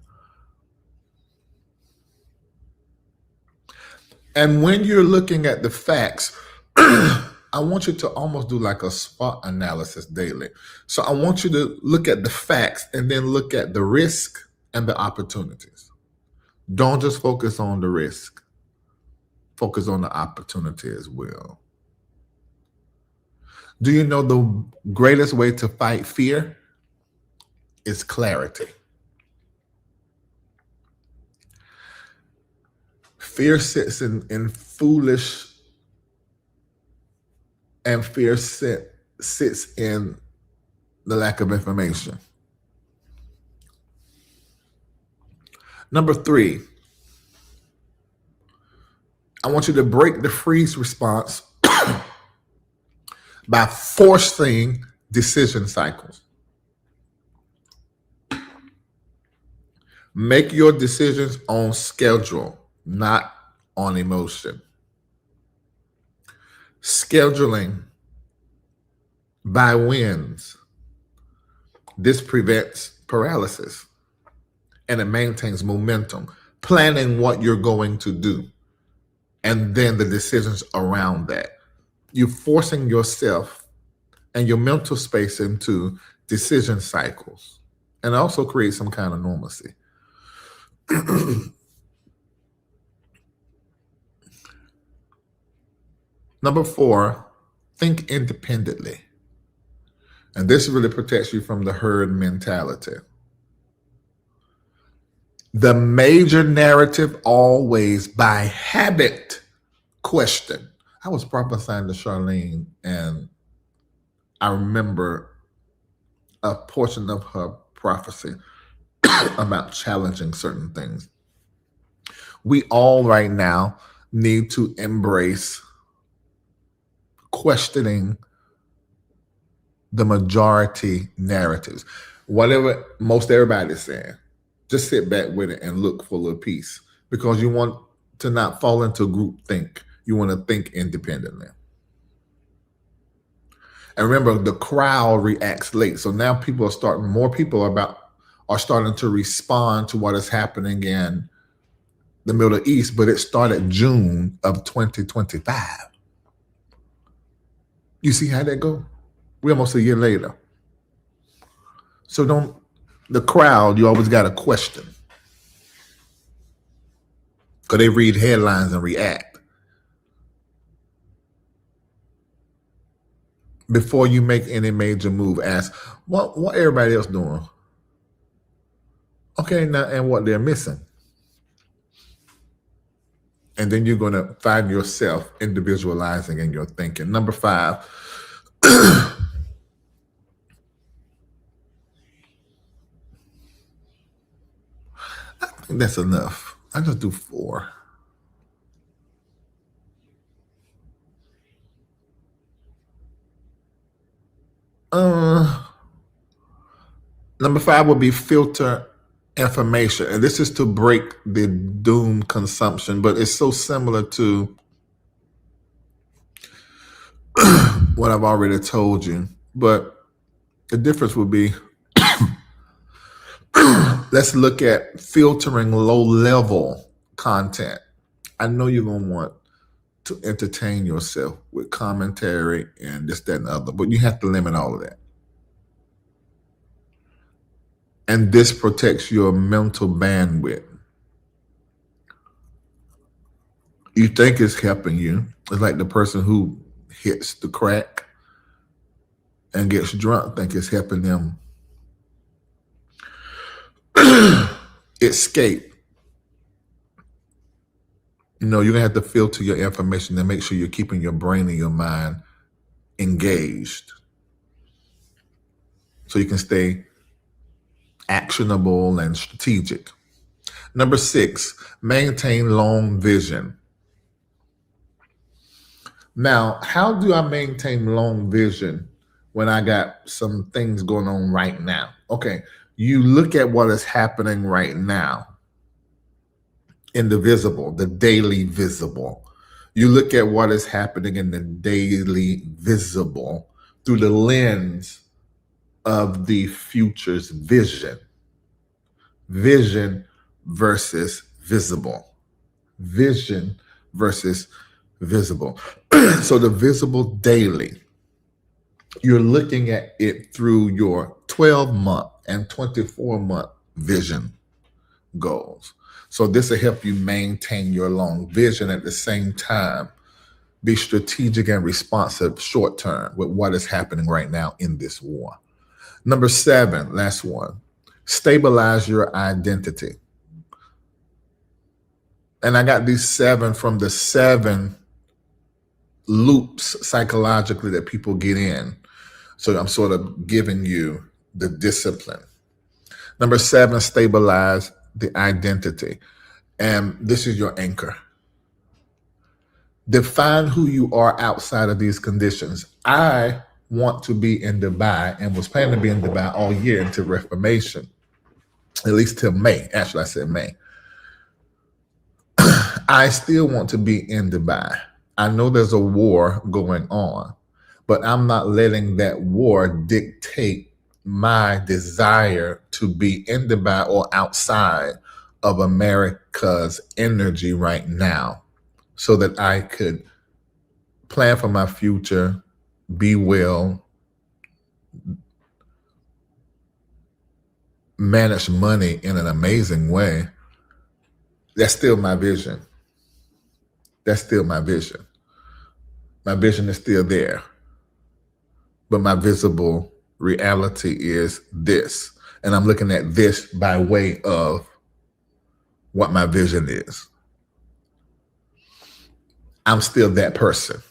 And when you're looking at the facts, I want you to almost do like a SWOT analysis daily. So I want you to look at the facts and then look at the risk and the opportunities. Don't just focus on the risk. Focus on the opportunity as well. Do you know the greatest way to fight fear is clarity? Fear sits in foolish, and fear sits in the lack of information. Number 3, I want you to break the freeze response by forcing decision cycles. Make your decisions on schedule, not on emotion. Scheduling by wins. This prevents paralysis and it maintains momentum. Planning what you're going to do and then the decisions around that. You're forcing yourself and your mental space into decision cycles and also create some kind of normalcy. Number 4, think independently. And this really protects you from the herd mentality. The major narrative always by habit question. I was prophesying to Charlene, and I remember a portion of her prophecy about challenging certain things. We all right now need to embrace questioning the majority narratives. Whatever most everybody's saying, just sit back with it and look for a little peace, because you want to not fall into group think. You want to think independently. And remember, the crowd reacts late. So now more people are starting to respond to what is happening in the Middle East, but it started June of 2025. You see how that go? We're almost a year later. So the crowd, you always got to question. Because they read headlines and react. Before you make any major move, ask, what everybody else doing? Okay, now, and what they're missing. And then you're going to find yourself individualizing in your thinking. Number 5, I think that's enough. I just do 4. Number 5 would be filter information. And this is to break the doom consumption, but it's so similar to what I've already told you. But the difference would be, let's look at filtering low-level content. I know you're going to want to entertain yourself with commentary and this, that, and the other, but you have to limit all of that. And this protects your mental bandwidth. You think it's helping you. It's like the person who hits the crack and gets drunk, think it's helping them escape. You're going to have to filter your information and make sure you're keeping your brain and your mind engaged so you can stay actionable and strategic. Number 6, maintain long vision. Now, how do I maintain long vision when I got some things going on right now? Okay, you look at what is happening right now in the visible, the daily visible. You look at what is happening in the daily visible through the lens of the future's vision. Vision versus visible. Vision versus visible. So the visible daily, you're looking at it through your 12-month and 24-month vision goals. So this will help you maintain your long vision at the same time. Be strategic and responsive short term with what is happening right now in this war. Number 7, last one, stabilize your identity. And I got these 7 from the 7 loops psychologically that people get in. So I'm sort of giving you the discipline. Number 7, stabilize the identity. And this is your anchor. Define who you are outside of these conditions. I want to be in Dubai and was planning to be in Dubai all year until Reformation, at least till May. Actually, I said May. I still want to be in Dubai. I know there's a war going on, but I'm not letting that war dictate my desire to be in Dubai or outside of America's energy right now so that I could plan for my future, be well, manage money in an amazing way. That's still my vision. That's still my vision. My vision is still there. But my visible reality is this. And I'm looking at this by way of what my vision is. I'm still that person.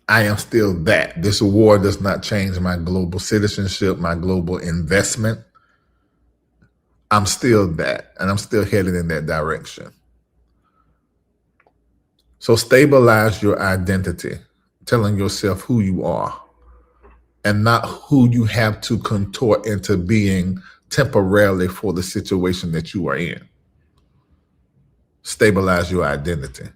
I am still that. This war does not change my global citizenship, my global investment. I'm still that, and I'm still headed in that direction. So stabilize your identity, telling yourself who you are and not who you have to contort into being temporarily for the situation that you are in. Stabilize your identity.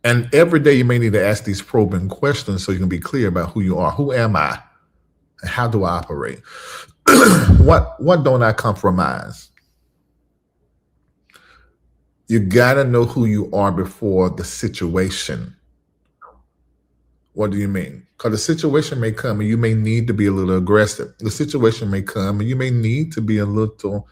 And every day you may need to ask these probing questions so you can be clear about who you are. Who am I? And how do I operate? What don't I compromise? You got to know who you are before the situation. What do you mean? Because the situation may come and you may need to be a little aggressive. The situation may come and you may need to be a little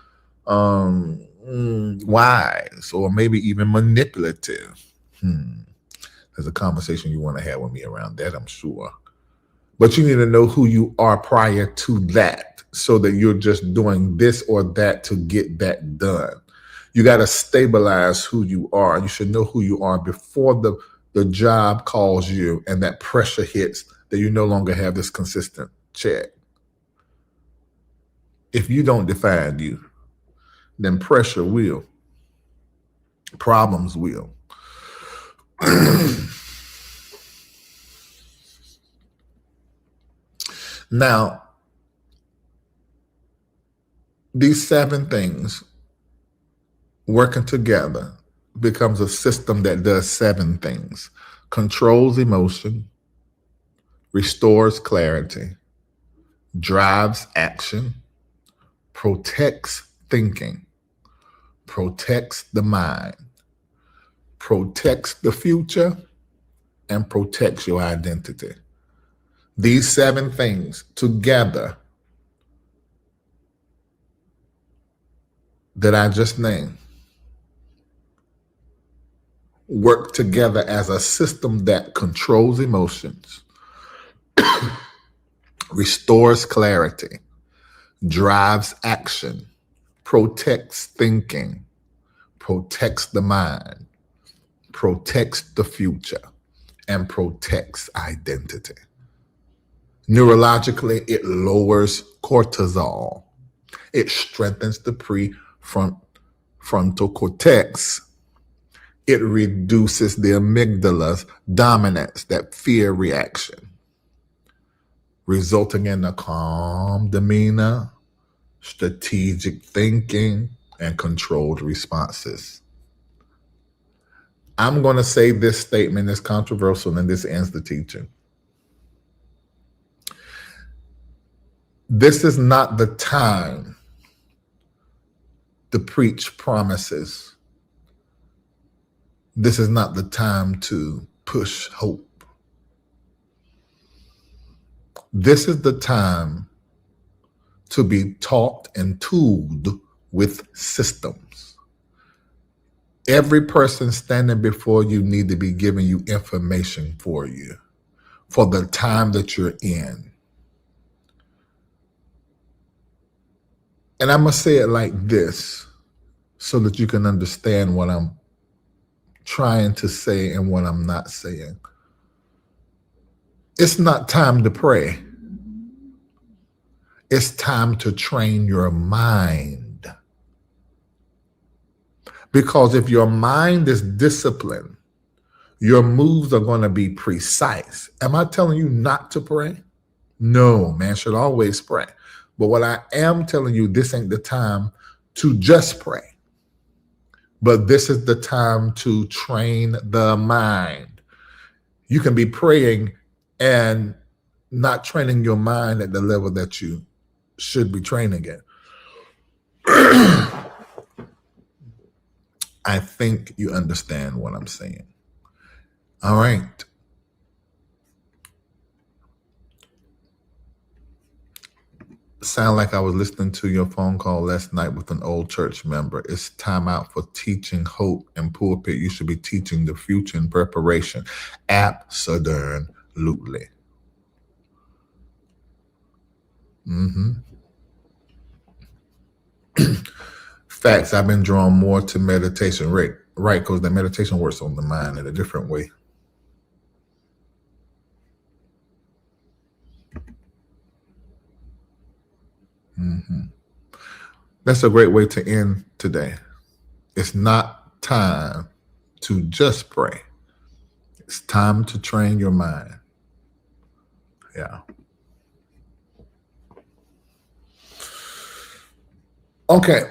wise or maybe even manipulative. There's a conversation you want to have with me around that, I'm sure. But you need to know who you are prior to that so that you're just doing this or that to get that done. You got to stabilize who you are. You should know who you are before the job calls you and that pressure hits that you no longer have this consistent check. If you don't define you, then pressure will. Problems will. Now, these 7 things working together becomes a system that does 7 things. Controls emotion, restores clarity, drives action, protects thinking, protects the mind, protects the future, and protects your identity. These 7 things together that I just named work together as a system that controls emotions, restores clarity, drives action, protects thinking, protects the mind, protects the future, and protects identity. Neurologically, it lowers cortisol. It strengthens the prefrontal cortex. It reduces the amygdala's dominance, that fear reaction, resulting in a calm demeanor, strategic thinking, and controlled responses. I'm going to say this statement is controversial, and this ends the teaching. This is not the time to preach promises. This is not the time to push hope. This is the time to be taught and tooled with systems. Every person standing before you need to be giving you information for you, for the time that you're in. And I'm going to say it like this so that you can understand what I'm trying to say and what I'm not saying. It's not time to pray. It's time to train your mind. Because if your mind is disciplined, your moves are going to be precise. Am I telling you not to pray? No, man should always pray. But what I am telling you, this ain't the time to just pray. But this is the time to train the mind. You can be praying and not training your mind at the level that you should be training it. I think you understand what I'm saying. All right. Sound like I was listening to your phone call last night with an old church member. It's time out for teaching hope and pulpit. You should be teaching the future in preparation. Absolutely. Facts. I've been drawn more to meditation, right? Because the meditation works on the mind in a different way. That's a great way to end today. It's not time to just pray. It's time to train your mind. Yeah. Okay.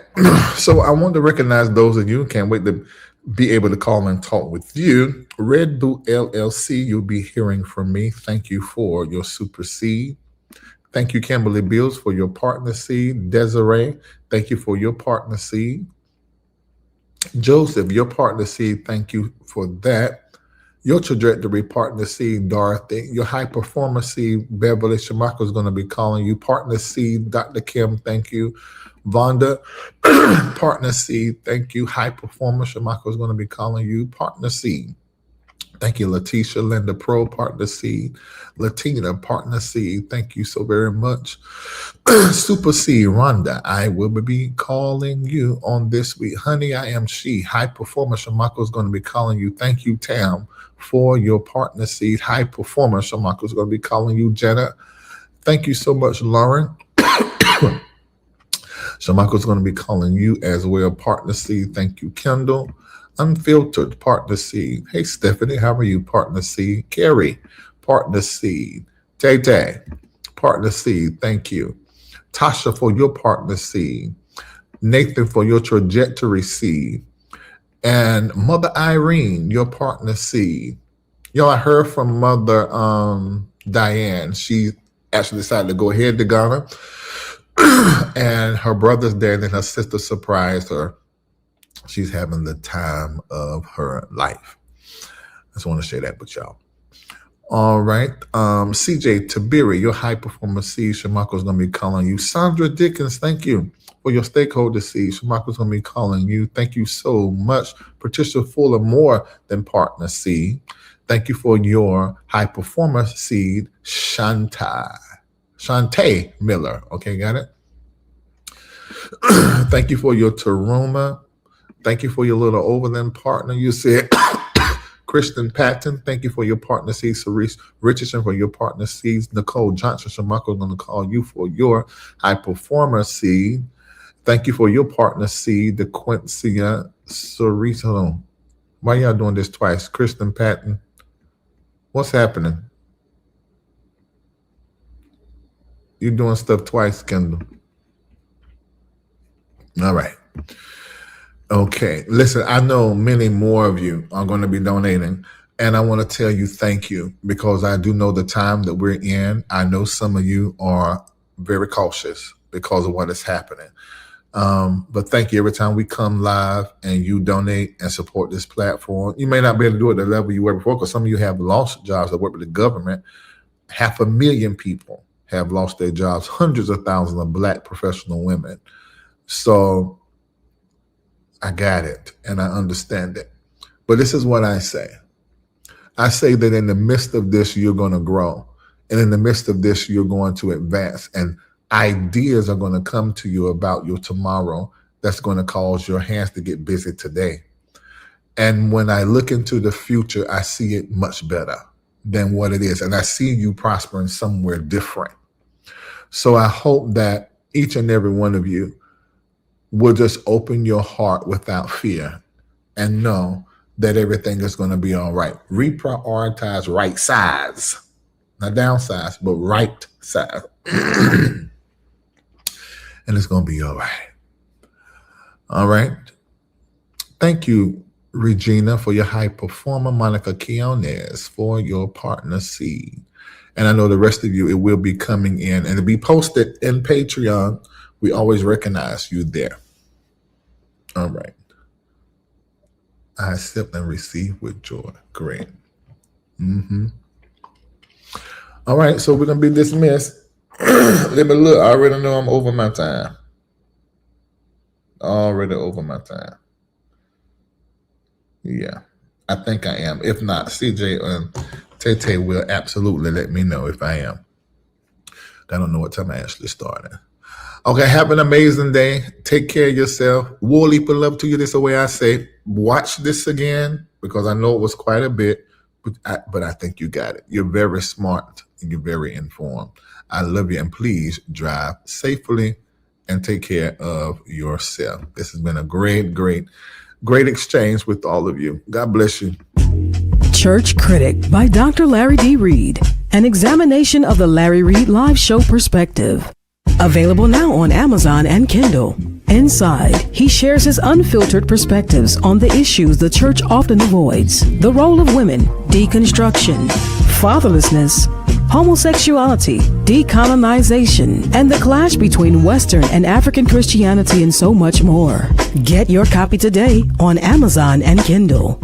So I want to recognize those of you. Can't wait to be able to call and talk with you. Red Boot LLC, you'll be hearing from me. Thank you for your super seed. Thank you, Kimberly Bills, for your partner seed. Desiree, thank you for your partner seed. Joseph, your partner seed, thank you for that. Your trajectory partner seed, Dorothy. Your high performer seed, Beverly Shamako is going to be calling you. Partner seed, Dr. Kim, thank you. Vonda, partner seed, thank you. High performer, Shamako is going to be calling you. Partner seed. Thank you, Letitia, Linda Pro, partner seed. Latina, partner seed. Thank you so very much. Super seed, Rhonda, I will be calling you on this week. Honey, I am she. High performer, Shamako is going to be calling you. Thank you, Tam, for your partner seed. High performer, Shamako is going to be calling you. Jenna, thank you so much, Lauren. Shamako is going to be calling you as well. Partner seed, thank you, Kendall. Unfiltered, partner seed. Hey, Stephanie, how are you? Partner seed. Carrie, partner seed. Tay Tay, partner seed. Thank you. Tasha for your partner seed. Nathan for your trajectory seed. And Mother Irene, your partner seed. I heard from Mother Diane. She actually decided to go ahead to Ghana. And her brother's dead and her sister surprised her. She's having the time of her life. I just want to share that with y'all. All right. CJ Tabiri, your high performer seed. Shamako's going to be calling you. Sandra Dickens, thank you for your stakeholder seed. Shamako's going to be calling you. Thank you so much. Patricia Fuller, more than partner seed. Thank you for your high performer seed. Shantae Miller. Okay, got it? Thank you for your Taruma. Thank you for your little Overland partner. You said Kristen Patton. Thank you for your partner seed. Cerise Richardson for your partner seeds. Nicole Johnson Shamako is going to call you for your high performer seed. Thank you for your partner seed. The Quincia Cerise. Hold on. Why y'all doing this twice? Kristen Patton. What's happening? You're doing stuff twice, Kendall. All right. Okay. Listen, I know many more of you are going to be donating, and I want to tell you thank you, because I do know the time that we're in. I know some of you are very cautious because of what is happening. But thank you every time we come live and you donate and support this platform. You may not be able to do it at the level you were before, because some of you have lost jobs that work with the government. 500,000 people have lost their jobs, hundreds of thousands of Black professional women. So I got it and I understand it. But this is what I say. I say that in the midst of this, you're going to grow. And in the midst of this, you're going to advance. And ideas are going to come to you about your tomorrow that's going to cause your hands to get busy today. And when I look into the future, I see it much better than what it is. And I see you prospering somewhere different. So I hope that each and every one of you will just open your heart without fear and know that everything is going to be all right. Reprioritize right size, not downsize, but right size. And it's going to be all right. All right. Thank you, Regina, for your high performer. Monica Quiones for your partner seed. And I know the rest of you, it will be coming in and it'll be posted in Patreon. We always recognize you there. All right. I accept and receive with joy. Great. All right. So we're going to be dismissed. Let me look. I already know I'm over my time. Already over my time. Yeah. I think I am. If not, CJ and Tete will absolutely let me know if I am. I don't know what time I actually started. Okay, have an amazing day. Take care of yourself. War leap and love to you. This is the way I say. Watch this again, because I know it was quite a bit, but I think you got it. You're very smart and you're very informed. I love you, and please drive safely and take care of yourself. This has been a great exchange with all of you. God bless you. Church Critic by Dr. Larry D. Reid. An examination of the Larry Reid Live Show perspective. Available now on Amazon and Kindle. Inside, he shares his unfiltered perspectives on the issues the church often avoids: the role of women, deconstruction, fatherlessness, homosexuality, decolonization, and the clash between Western and African Christianity, and so much more. Get your copy today on Amazon and Kindle.